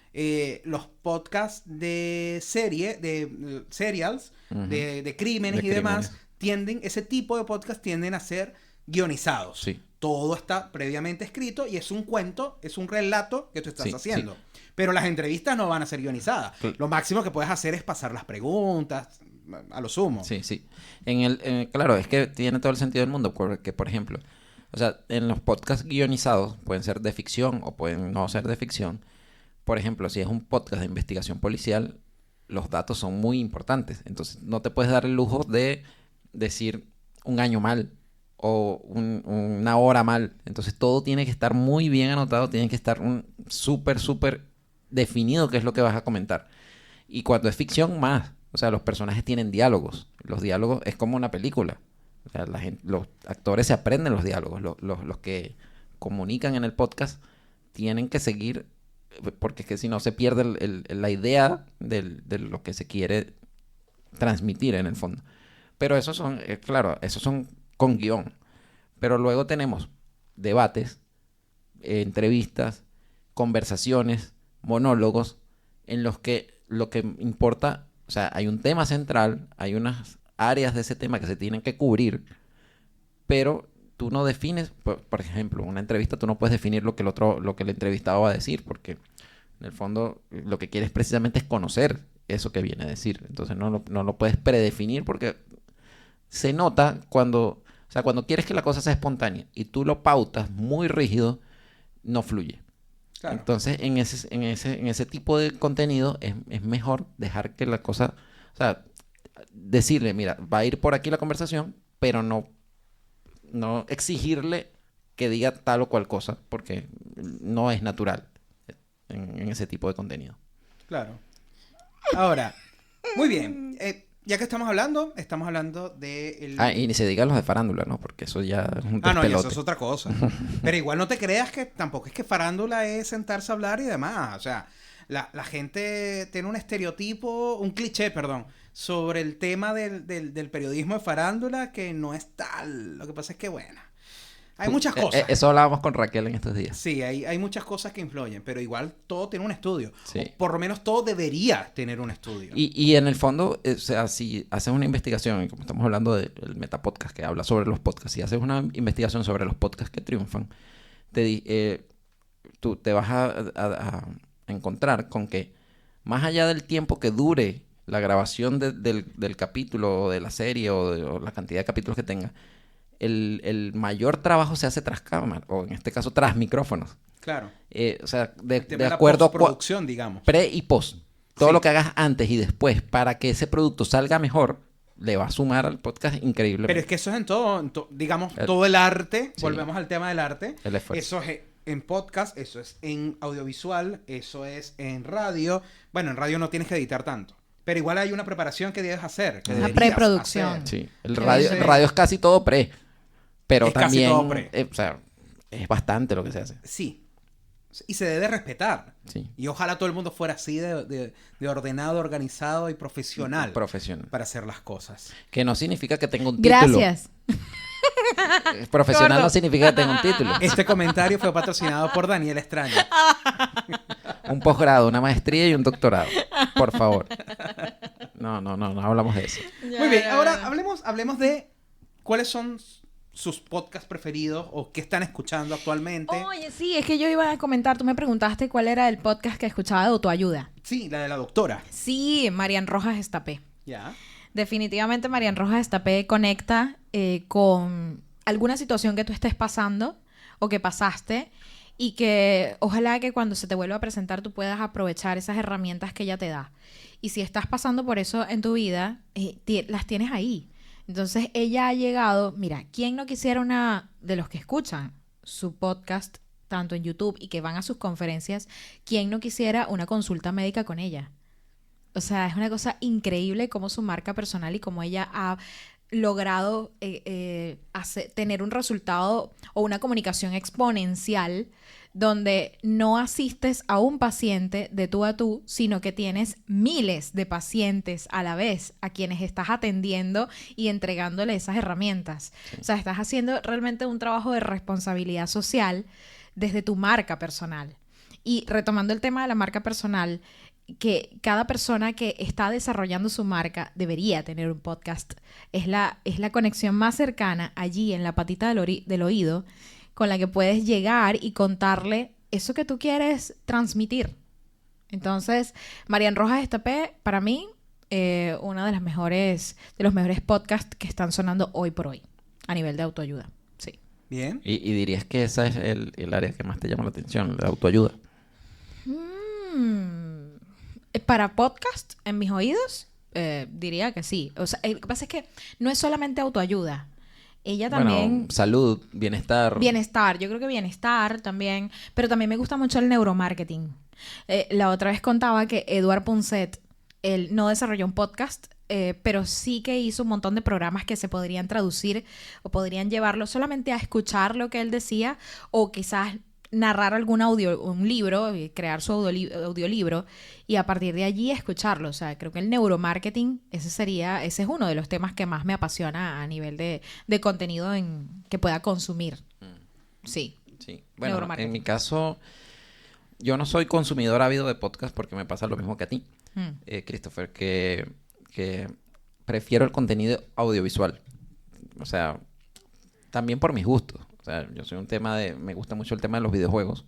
los podcasts de serie, de serials, Ujú. de crímenes De y demás, crímenes. ese tipo de podcasts tienden a ser guionizados. Sí. Todo está previamente escrito y es un cuento, es un relato que tú estás Sí, haciendo. Pero las entrevistas no van a ser guionizadas. Cl- Lo máximo que puedes hacer es pasar las preguntas, a lo sumo. Sí, sí. Claro, es que tiene todo el sentido del mundo, porque, por ejemplo, o sea, en los podcasts guionizados, pueden ser de ficción o pueden no ser de ficción. Por ejemplo, si es un podcast de investigación policial, los datos son muy importantes. Entonces, no te puedes dar el lujo de decir un año mal o una hora mal. Entonces, todo tiene que estar muy bien anotado, tiene que estar súper definido qué es lo que vas a comentar. Y cuando es ficción, más. O sea, los personajes tienen diálogos. Los diálogos es como una película. O sea, los actores se aprenden los diálogos. Los que comunican en el podcast tienen que seguir, porque es que si no se pierde la idea de lo que se quiere transmitir en el fondo. Pero esos son, claro, esos son con guión. Pero luego tenemos debates, entrevistas, conversaciones, monólogos, en los que lo que importa, o sea, hay un tema central, hay unas áreas de ese tema que se tienen que cubrir, pero tú no defines, por ejemplo, una entrevista tú no puedes definir lo que el entrevistado va a decir, porque en el fondo lo que quieres precisamente es conocer eso que viene a decir. Entonces no lo puedes predefinir porque se nota cuando, o sea, cuando quieres que la cosa sea espontánea y tú lo pautas muy rígido, no fluye. Claro. Entonces, en ese tipo de contenido es mejor dejar que la cosa, o sea, decirle, mira, va a ir por aquí la conversación, pero no exigirle que diga tal o cual cosa, porque no es natural en ese tipo de contenido. Claro. Ahora, muy bien. Ya que estamos hablando de el... Y ni se diga los de farándula, ¿no? Porque eso ya es un Ah, no, y eso despelote. es otra cosa. Pero igual no te creas que tampoco es que farándula es sentarse a hablar y demás. O sea, la gente tiene un estereotipo, un cliché, perdón, sobre el tema del periodismo de farándula que no es tal. Lo que pasa es que, bueno, hay muchas cosas. Eso hablábamos con Raquel en estos días. Sí, hay muchas cosas que influyen, pero igual todo tiene un estudio. Sí. O por lo menos todo debería tener un estudio. Y en el fondo, o sea, si haces una investigación, y como estamos hablando del Metapodcast que habla sobre los podcasts, si haces una investigación sobre los podcasts que triunfan, tú te vas a encontrar con que más allá del tiempo que dure la grabación del capítulo o de la serie o la cantidad de capítulos que tenga, el mayor trabajo se hace tras cámara, o en este caso tras micrófonos. Claro. O sea, de Tema la acuerdo a postproducción, digamos. pre y post. Todo Sí. lo que hagas antes y después para que ese producto salga mejor, le va a sumar al podcast increíblemente. Pero es que eso es en todo, digamos, El- todo el arte. Sí. Volvemos al tema del arte. El esfuerzo. Eso es en podcast, eso es en audiovisual, eso es en radio. Bueno, en radio no tienes que editar tanto. Pero igual hay una preparación que debes hacer. Que Una deberías preproducción. hacer. Sí, el Que radio, ese- el radio es casi todo pre, pero Es casi también, todo pre. o sea, es bastante lo que se hace. Sí. Y se debe respetar. Sí, Y ojalá todo el mundo fuera así de ordenado, organizado y profesional profesional. para hacer las cosas. Que no significa que tenga un título. Gracias. Profesional Gordo. no significa que tenga un título. Este comentario fue patrocinado por Daniel Extraño. Un posgrado, una maestría y un doctorado. Por favor. No hablamos de eso. Muy bien, ahora hablemos de cuáles son sus podcasts preferidos o qué están escuchando actualmente. Oye, sí, es que yo iba a comentar, tú me preguntaste cuál era el podcast que escuchaba de autoayuda. Sí, la de la doctora. Sí, Marian Rojas Estapé. Ya. Definitivamente Marian Rojas Estapé conecta con alguna situación que tú estés pasando o que pasaste y que ojalá que cuando se te vuelva a presentar tú puedas aprovechar esas herramientas que ella te da. Y si estás pasando por eso en tu vida, las tienes ahí. Entonces ella ha llegado, mira, ¿quién no quisiera una de los que escuchan su podcast tanto en YouTube y que van a sus conferencias, quién no quisiera una consulta médica con ella? O sea, es una cosa increíble cómo su marca personal y cómo ella ha logrado tener un resultado o una comunicación exponencial donde no asistes a un paciente de tú a tú, sino que tienes miles de pacientes a la vez a quienes estás atendiendo y entregándole esas herramientas. O sea, estás haciendo realmente un trabajo de responsabilidad social desde tu marca personal. Y retomando el tema de la marca personal, que cada persona que está desarrollando su marca debería tener un podcast. Es la conexión más cercana allí en la patita del oído con la que puedes llegar y contarle eso que tú quieres transmitir. Entonces, Marian Rojas Estapé, para mí, uno de los mejores podcasts que están sonando hoy por hoy a nivel de autoayuda. Sí. Bien. Y dirías que esa es el área que más te llama la atención, la autoayuda. Para podcast, en mis oídos, diría que sí. O sea, lo que pasa es que no es solamente autoayuda. Ella también... Bueno, salud, bienestar. Bienestar, yo creo que bienestar también. Pero también me gusta mucho el neuromarketing. La otra vez contaba que Eduard Punset, él no desarrolló un podcast, pero sí que hizo un montón de programas que se podrían traducir o podrían llevarlo solamente a escuchar lo que él decía o quizás narrar un libro, crear su audiolibro y a partir de allí escucharlo. O sea, creo que el neuromarketing, ese es uno de los temas que más me apasiona a nivel de contenido que pueda consumir. Sí. Sí. Bueno, Neuromarketing. en mi caso, yo no soy consumidor ávido de podcast porque me pasa lo mismo que a ti, Christopher, que prefiero el contenido audiovisual. O sea, también por mis gustos. O sea, yo soy me gusta mucho el tema de los videojuegos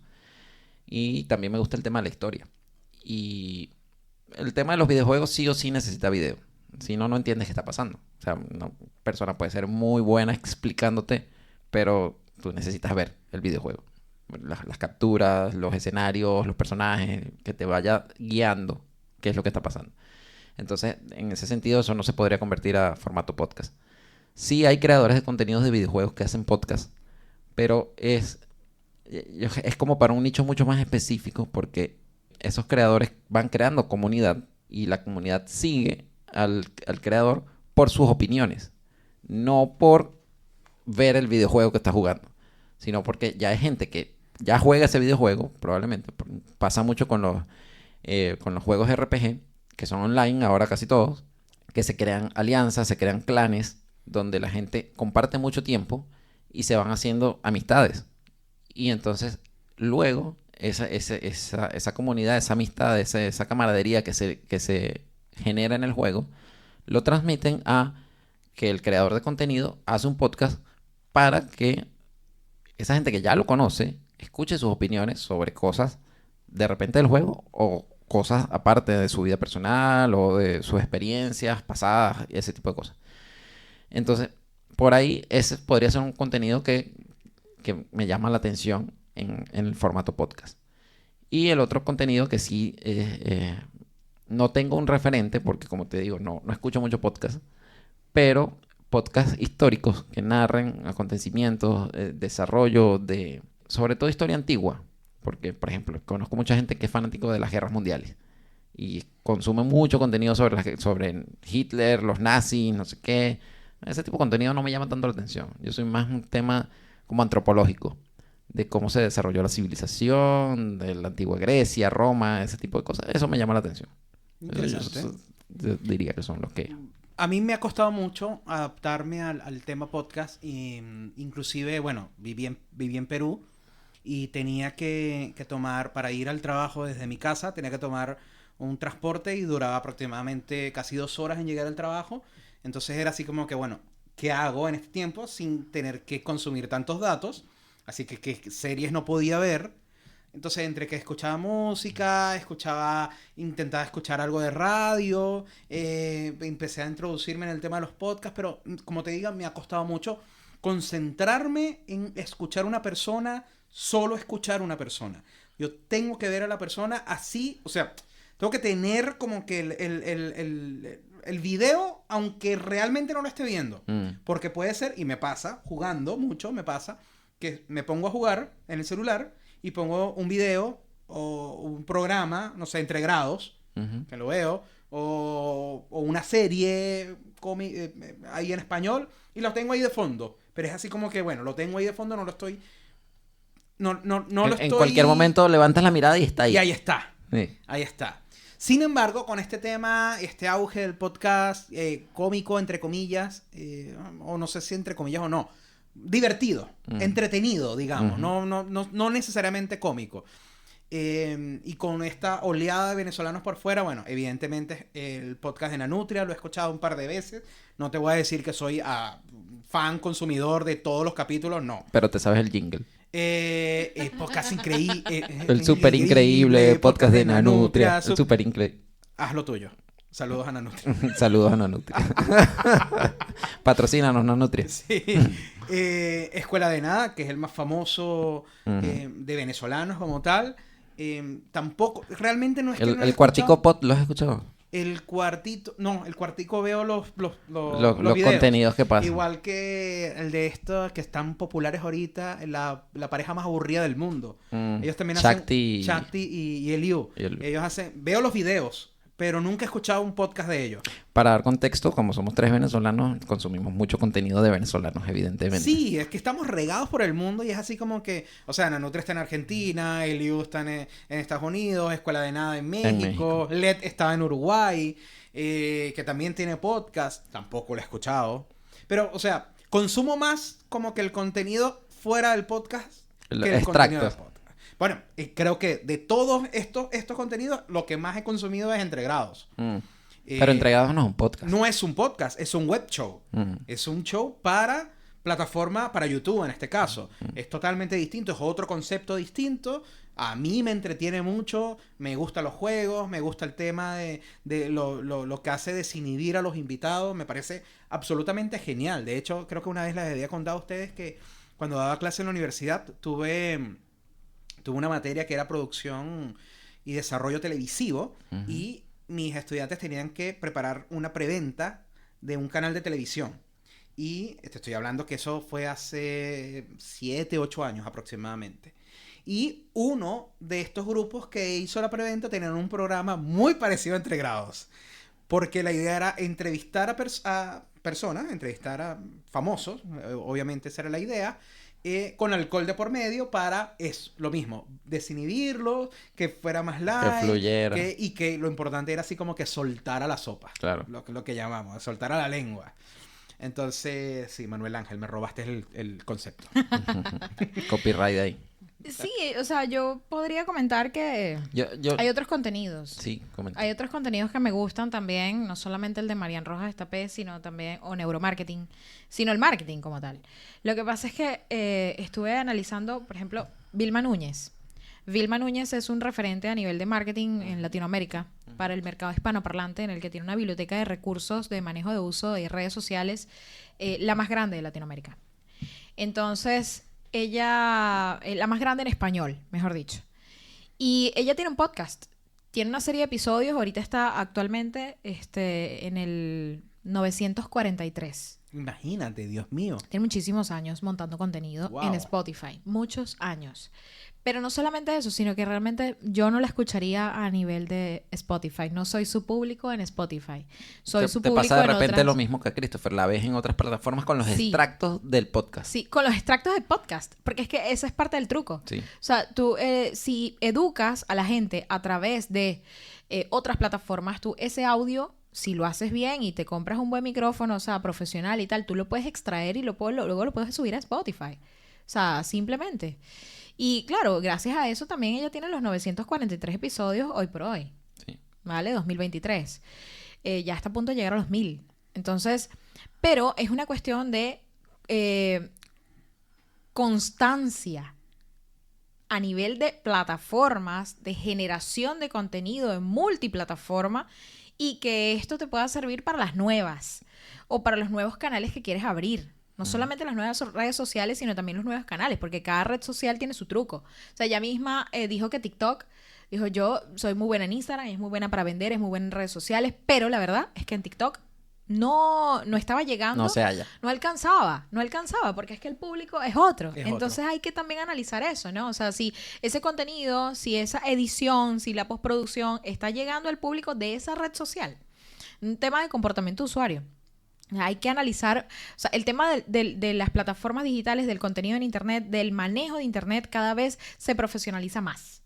y también me gusta el tema de la historia. Y el tema de los videojuegos sí o sí necesita video. Si no, no entiendes qué está pasando. O sea, una persona puede ser muy buena explicándote, pero tú necesitas ver el videojuego. Las capturas, los escenarios, los personajes, que te vaya guiando qué es lo que está pasando. Entonces, en ese sentido, eso no se podría convertir a formato podcast. Sí hay creadores de contenidos de videojuegos que hacen podcast, pero es como para un nicho mucho más específico porque esos creadores van creando comunidad y la comunidad sigue al creador por sus opiniones, no por ver el videojuego que está jugando, sino porque ya hay gente que ya juega ese videojuego, probablemente. Pasa mucho con los juegos RPG, que son online, ahora casi todos, que se crean alianzas, se crean clanes, donde la gente comparte mucho tiempo y se van haciendo amistades. Y entonces, luego, esa comunidad, esa amistad, esa camaradería que se genera en el juego, lo transmiten a que el creador de contenido hace un podcast para que esa gente que ya lo conoce escuche sus opiniones sobre cosas de repente del juego o cosas aparte de su vida personal o de sus experiencias pasadas y ese tipo de cosas. Entonces, por ahí ese podría ser un contenido que me llama la atención en el formato podcast. Y el otro contenido que sí no tengo un referente, porque como te digo, no escucho mucho podcast, pero podcasts históricos que narren acontecimientos, desarrollo de, sobre todo historia antigua, porque, por ejemplo, conozco mucha gente que es fanático de las guerras mundiales y consume mucho contenido sobre Hitler, los nazis, no sé qué. Ese tipo de contenido no me llama tanto la atención. Yo soy más un tema como antropológico, de cómo se desarrolló la civilización, de la antigua Grecia, Roma, ese tipo de cosas. Eso me llama la atención. Interesante. Yo diría que son los que... A mí me ha costado mucho adaptarme al tema podcast. Y, inclusive, bueno, viví en Perú y tenía que tomar, para ir al trabajo desde mi casa, tenía que tomar un transporte y duraba aproximadamente casi 2 horas en llegar al trabajo. Entonces era así como que, bueno, ¿qué hago en este tiempo sin tener que consumir tantos datos? Así que ¿qué series no podía ver? Entonces, entre que escuchaba música, intentaba escuchar algo de radio, empecé a introducirme en el tema de los podcasts, pero como te digo, me ha costado mucho concentrarme en escuchar una persona, solo escuchar una persona. Yo tengo que ver a la persona así, o sea, tengo que tener como que el video, aunque realmente no lo esté viendo. Porque puede ser, y me pasa, jugando mucho, me pasa, que me pongo a jugar en el celular y pongo un video o un programa, no sé, Entre Grados, que lo veo, o una serie ahí en español y lo tengo ahí de fondo. Pero es así como que, bueno, lo tengo ahí de fondo, no lo estoy... No lo estoy... En cualquier momento levantas la mirada y está ahí. Y ahí está. Sí. Ahí está. Sin embargo, con este tema, este auge del podcast cómico, entre comillas, o no sé si entre comillas o no, divertido, entretenido, digamos, no necesariamente cómico. Y con esta oleada de venezolanos por fuera, bueno, evidentemente el podcast de Nanutria lo he escuchado un par de veces. No te voy a decir que soy fan, consumidor de todos los capítulos, no. Pero te sabes el jingle. Podcast increíble. El súper increíble podcast de Nanutria. El súper increíble. Haz lo tuyo. Saludos a Nanutria. Saludos a Nanutria. Patrocínanos, Nanutria. Sí. Escuela de Nada, que es el más famoso de venezolanos como tal. Tampoco, realmente no es que el Cuartico Pod, ¿lo has escuchado? El Cuartito, no, el Cuartico veo los contenidos que pasan. Igual que el de estos que están populares ahorita, la pareja más aburrida del mundo. Ellos también hacen Shakti y Eliu. Ellos hacen, veo los videos, pero nunca he escuchado un podcast de ellos. Para dar contexto, como somos 3 venezolanos, consumimos mucho contenido de venezolanos, evidentemente. Sí, es que estamos regados por el mundo y es así como que... O sea, Nanutria está en Argentina, Eliu está en Estados Unidos, Escuela de Nada en México. LED estaba en Uruguay, que también tiene podcast. Tampoco lo he escuchado. Pero, o sea, consumo más como que el contenido fuera del podcast que el contenido del podcast. Bueno, creo que de todos estos contenidos, lo que más he consumido es Entre Grados. Pero Entre Grados no es un podcast. No es un podcast, es un web show. Es un show para plataforma, para YouTube en este caso. Es totalmente distinto, es otro concepto distinto. A mí me entretiene mucho, me gustan los juegos, me gusta el tema de lo que hace desinhibir a los invitados. Me parece absolutamente genial. De hecho, creo que una vez les había contado a ustedes que cuando daba clase en la universidad tuve una materia que era producción y desarrollo televisivo y mis estudiantes tenían que preparar una preventa de un canal de televisión. Y te estoy hablando que eso fue hace 7, 8 años aproximadamente. Y uno de estos grupos que hizo la preventa tenía un programa muy parecido a Entre Grados. Porque la idea era entrevistar a personas, entrevistar a famosos, obviamente esa era la idea, con alcohol de por medio para, es lo mismo, desinhibirlo, que fuera más light, que fluyera. Y que lo importante era así como que soltara la sopa. Claro. Lo que llamamos, soltara la lengua. Entonces, sí, Manuel Ángel, me robaste el concepto. Copyright ahí. Sí, o sea, yo podría comentar que hay otros contenidos. Sí, comenta. Hay otros contenidos que me gustan también, no solamente el de Marian Rojas Estapé, sino también, o neuromarketing, sino el marketing como tal. Lo que pasa es que estuve analizando, por ejemplo, Vilma Núñez. Vilma Núñez es un referente a nivel de marketing en Latinoamérica. para el mercado hispanoparlante, en el que tiene una biblioteca de recursos de manejo de uso de redes sociales, la más grande de Latinoamérica. Entonces, ella, la más grande en español, mejor dicho. Y ella tiene un podcast, tiene una serie de episodios, ahorita está actualmente en el 943. Imagínate, Dios mío. Tiene muchísimos años montando contenido Wow. en Spotify. Muchos años. Pero no solamente eso, sino que realmente yo no la escucharía a nivel de Spotify. No soy su público en Spotify. Soy su Te público pasa de en repente otras... lo mismo que a Christopher. La ves en otras plataformas con los Sí. extractos del podcast. Sí, con los extractos de podcast. Porque es que esa es parte del truco. Sí. O sea, tú si educas a la gente a través de otras plataformas, tú ese audio, si lo haces bien y te compras un buen micrófono, o sea, profesional y tal, tú lo puedes extraer y luego lo puedes subir a Spotify. O sea, simplemente. Y claro, gracias a eso también ella tiene los 943 episodios hoy por hoy. Sí. ¿Vale? 2023. Ya está a punto de llegar a los 1000. Entonces, pero es una cuestión de constancia a nivel de plataformas, de generación de contenido en multiplataforma y que esto te pueda servir para las nuevas o para los nuevos canales que quieres abrir. No solamente las nuevas redes sociales, sino también los nuevos canales, porque cada red social tiene su truco. O sea, ella misma dijo que TikTok, dijo, yo soy muy buena en Instagram, es muy buena para vender, es muy buena en redes sociales, pero la verdad es que en TikTok no estaba llegando. No se halla. No alcanzaba, porque es que el público es otro. Es Entonces otro. hay que también analizar eso, ¿no? O sea, si ese contenido, si esa edición, si la postproducción está llegando al público de esa red social. Un tema de comportamiento de usuario. Hay que analizar, o sea, el tema de las plataformas digitales, del contenido en Internet, del manejo de Internet, cada vez se profesionaliza más.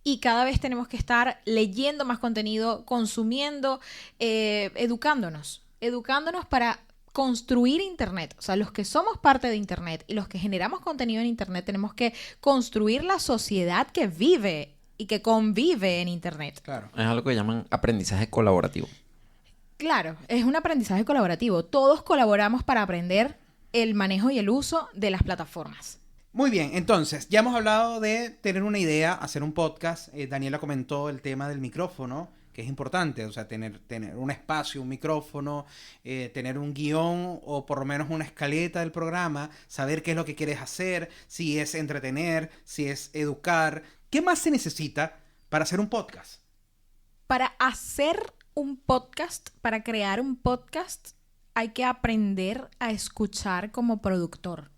Y cada vez tenemos que estar leyendo más contenido, consumiendo, educándonos para construir Internet. O sea, los que somos parte de Internet y los que generamos contenido en Internet tenemos que construir la sociedad que vive y que convive en Internet. Claro. Es algo que llaman aprendizaje colaborativo. Claro, es un aprendizaje colaborativo. Todos colaboramos para aprender el manejo y el uso de las plataformas. Muy bien, entonces, ya hemos hablado de tener una idea, hacer un podcast. Daniela comentó el tema del micrófono, que es importante, o sea, tener un espacio, un micrófono, tener un guión o por lo menos una escaleta del programa, saber qué es lo que quieres hacer, si es entretener, si es educar. ¿Qué más se necesita para hacer un podcast? Para hacer un podcast, para crear un podcast, hay que aprender a escuchar como productor.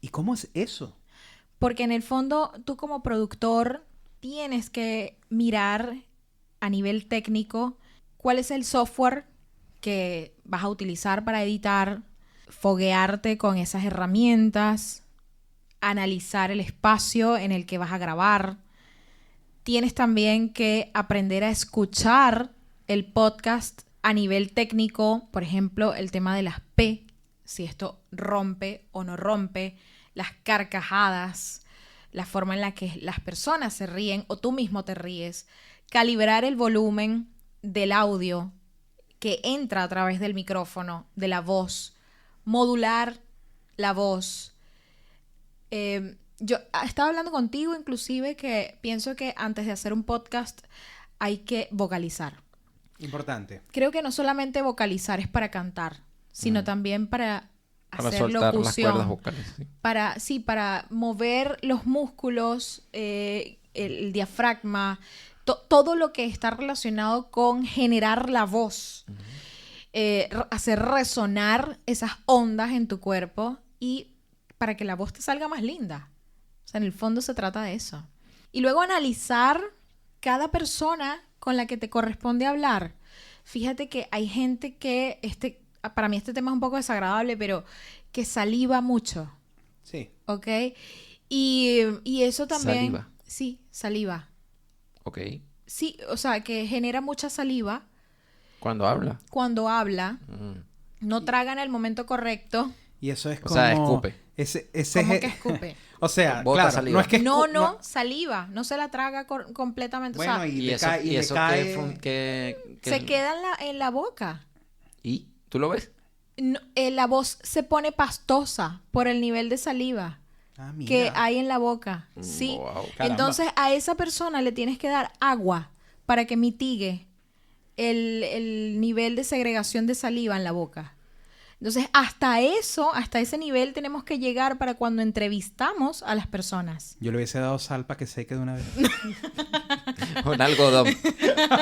¿Y cómo es eso? Porque en el fondo, tú como productor tienes que mirar a nivel técnico cuál es el software que vas a utilizar para editar, foguearte con esas herramientas, analizar el espacio en el que vas a grabar. Tienes también que aprender a escuchar el podcast a nivel técnico, por ejemplo, el tema de las P, si esto rompe o no rompe, las carcajadas, la forma en la que las personas se ríen o tú mismo te ríes, calibrar el volumen del audio que entra a través del micrófono, de la voz, modular la voz. Yo estaba hablando contigo inclusive que pienso que antes de hacer un podcast hay que vocalizar. Importante. Creo que no solamente vocalizar es para cantar, sino también para hacer soltar locución. las cuerdas vocales. Sí. Para mover los músculos, el diafragma, todo lo que está relacionado con generar la voz. Hacer resonar esas ondas en tu cuerpo y para que la voz te salga más linda. O sea, en el fondo se trata de eso. Y luego analizar cada persona con la que te corresponde hablar. Fíjate que hay gente que, para mí este tema es un poco desagradable, pero que saliva mucho. Sí. ¿Ok? Y eso también... Saliva. Sí, saliva. Ok. Sí, o sea, que genera mucha saliva Cuando habla. cuando habla, Mm. no traga en el momento correcto. Y eso es O como... sea, escupe. Ese ¿Cómo es- que escupe? O sea, Bota claro, saliva. no es que No, saliva, no se la traga completamente. Bueno, o sea, y ¿Y le eso, cae... y y le eso cae... que se queda en la boca. ¿Y? ¿Tú lo ves? No, la voz se pone pastosa por el nivel de saliva Ah, mira. que hay en la boca. Sí. Wow. Caramba. Entonces a esa persona le tienes que dar agua para que mitigue el nivel de segregación de saliva en la boca. Entonces, hasta ese nivel tenemos que llegar para cuando entrevistamos a las personas. Yo le hubiese dado sal para que seque de una vez. Un algodón.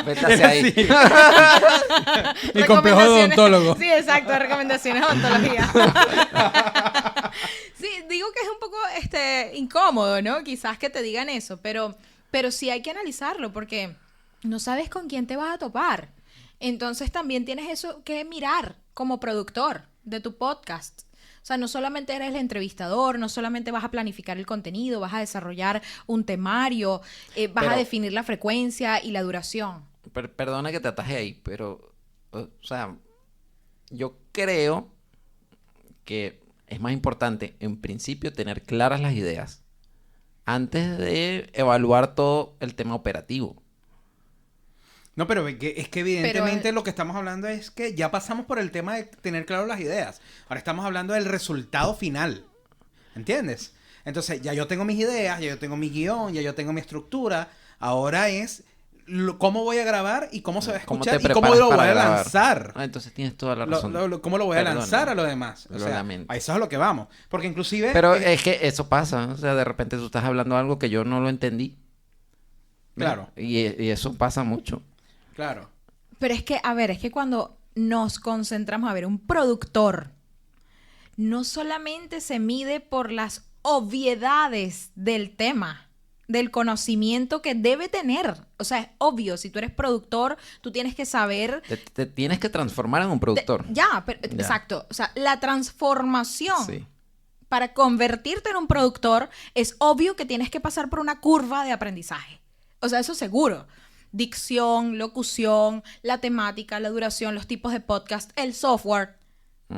Vete hacia ahí. Mi complejo de odontólogo. Sí, exacto, recomendaciones de odontología. Sí, digo que es un poco incómodo, ¿no? Quizás que te digan eso, pero sí hay que analizarlo porque no sabes con quién te vas a topar. Entonces también tienes eso que mirar como productor de tu podcast. O sea, no solamente eres el entrevistador, no solamente vas a planificar el contenido, vas a desarrollar un temario, vas a definir la frecuencia y la duración. Perdona que te ataje ahí, pero, o sea, yo creo que es más importante, en principio, tener claras las ideas antes de evaluar todo el tema operativo. No, pero es que evidentemente lo que estamos hablando es que ya pasamos por el tema de tener claro las ideas. Ahora estamos hablando del resultado final. ¿Entiendes? Entonces, ya yo tengo mis ideas, ya yo tengo mi guión, ya yo tengo mi estructura. Ahora es cómo voy a grabar y cómo se va a escuchar y cómo lo voy a lanzar. Entonces tienes toda la razón. ¿Cómo lo voy a lanzar a los demás? O sea, a eso es a lo que vamos. Porque inclusive... Pero es que eso pasa. O sea, de repente tú estás hablando algo que yo no lo entendí. Claro. Y eso pasa mucho. Claro. Pero es que cuando nos concentramos, un productor no solamente se mide por las obviedades del tema, del conocimiento que debe tener. O sea, es obvio, si tú eres productor, tú tienes que saber... Te tienes que transformar en un productor. Exacto. O sea, la transformación Sí. para convertirte en un productor es obvio que tienes que pasar por una curva de aprendizaje. O sea, eso seguro. Dicción, locución, la temática, la duración, los tipos de podcast, el software.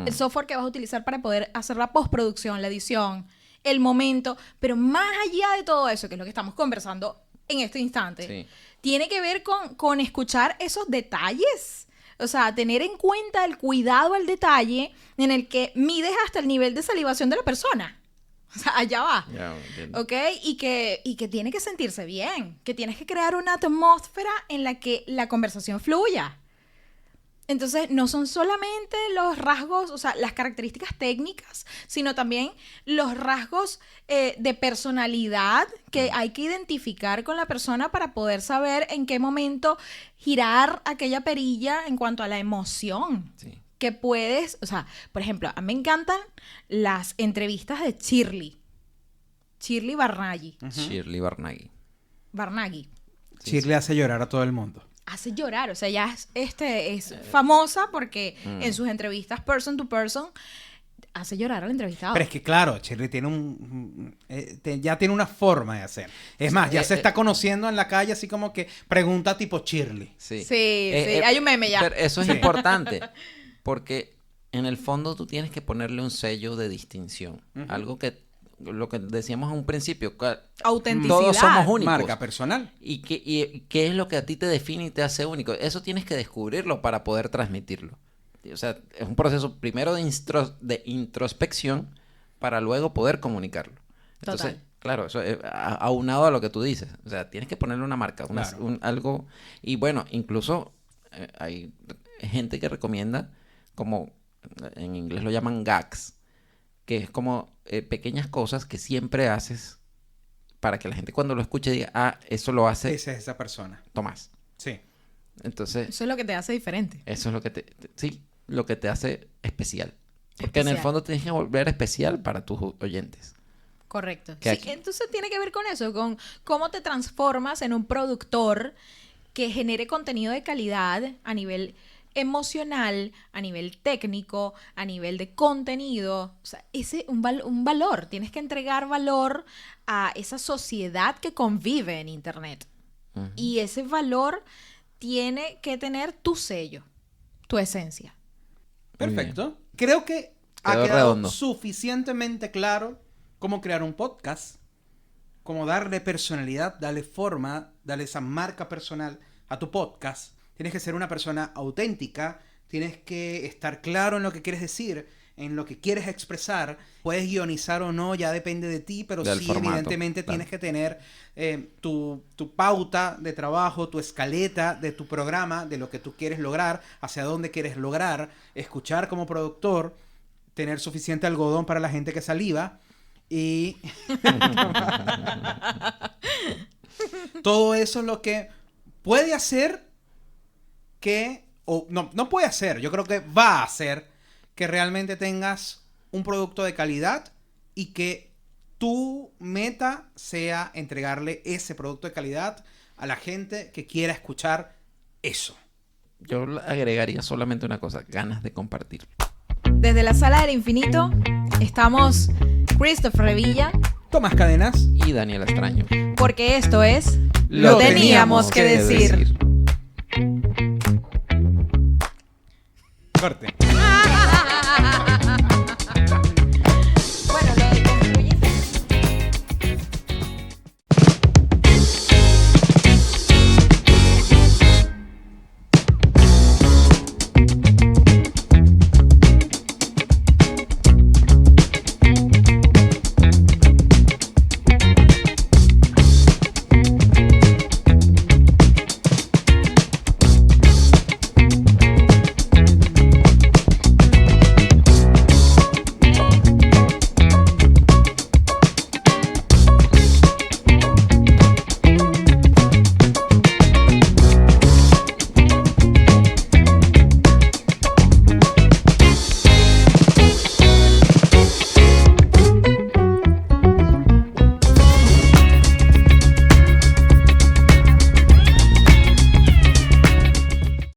El software que vas a utilizar para poder hacer la postproducción, la edición, el momento. Pero más allá de todo eso, que es lo que estamos conversando en este instante, Sí. tiene que ver con escuchar esos detalles. O sea, tener en cuenta el cuidado al detalle en el que mides hasta el nivel de salivación de la persona. O sea, allá va. Ya, entiendo. ¿Ok? Y que tiene que sentirse bien. Que tienes que crear una atmósfera en la que la conversación fluya. Entonces, no son solamente los rasgos, o sea, las características técnicas, sino también los rasgos de personalidad que hay que identificar con la persona para poder saber en qué momento girar aquella perilla en cuanto a la emoción. Sí. Que puedes, o sea, por ejemplo, a mí me encantan las entrevistas de Shirley Barnaghi. Shirley Barnaghi. Shirley hace llorar a todo el mundo. Hace llorar, o sea, ya es famosa porque en sus entrevistas person to person hace llorar al entrevistado. Pero es que claro, Shirley tiene ya tiene una forma de hacer. Es más, ya se está conociendo en la calle así como que pregunta tipo Shirley. Sí. Sí, hay un meme ya. Pero eso es Sí. importante, porque en el fondo tú tienes que ponerle un sello de distinción. Algo que, lo que decíamos en un principio, Autenticidad. todos somos únicos. Marca personal. ¿Y qué es lo que a ti te define y te hace único? Eso tienes que descubrirlo para poder transmitirlo. O sea, es un proceso primero de introspección para luego poder comunicarlo. Entonces, Total. claro, eso es aunado a lo que tú dices. O sea, tienes que ponerle una marca, Claro. algo. Y bueno, incluso hay gente que recomienda, como en inglés lo llaman gags, que es como pequeñas cosas que siempre haces para que la gente cuando lo escuche diga, ah, eso lo hace Esa es esa persona. Tomás. Sí. Entonces, Eso es lo que te hace diferente. eso es lo que lo que te hace especial. Porque en el Especial. fondo tienes que volver especial para tus oyentes. Correcto. Que Sí, aquí- entonces tiene que ver con eso, con cómo te transformas en un productor que genere contenido de calidad a nivel emocional, a nivel técnico, a nivel de contenido. O sea, un valor. Tienes que entregar valor a esa sociedad que convive en Internet. Ujú. Y ese valor tiene que tener tu sello, tu esencia. Muy Perfecto. Creo que ha Quedó quedado redondo. suficientemente claro cómo crear un podcast, cómo darle personalidad, darle forma, darle esa marca personal a tu podcast. Tienes que ser una persona auténtica, tienes que estar claro en lo que quieres decir. en lo que quieres expresar. Puedes guionizar o no, ya depende de ti, pero Del sí, formato, evidentemente claro. tienes que tener tu pauta de trabajo, tu escaleta de tu programa, de lo que tú quieres lograr, hacia dónde quieres lograr, escuchar como productor, tener suficiente algodón para la gente que saliva y todo eso es lo que puede hacer que, o no puede hacer, yo creo que va a hacer que realmente tengas un producto de calidad y que tu meta sea entregarle ese producto de calidad a la gente que quiera escuchar eso. Yo agregaría solamente una cosa, ganas de compartir. Desde la Sala del Infinito estamos Christopher Revilla, Tomás Cadenas. Y Daniel Extraño. porque esto es Lo Lo teníamos que decir. Corte.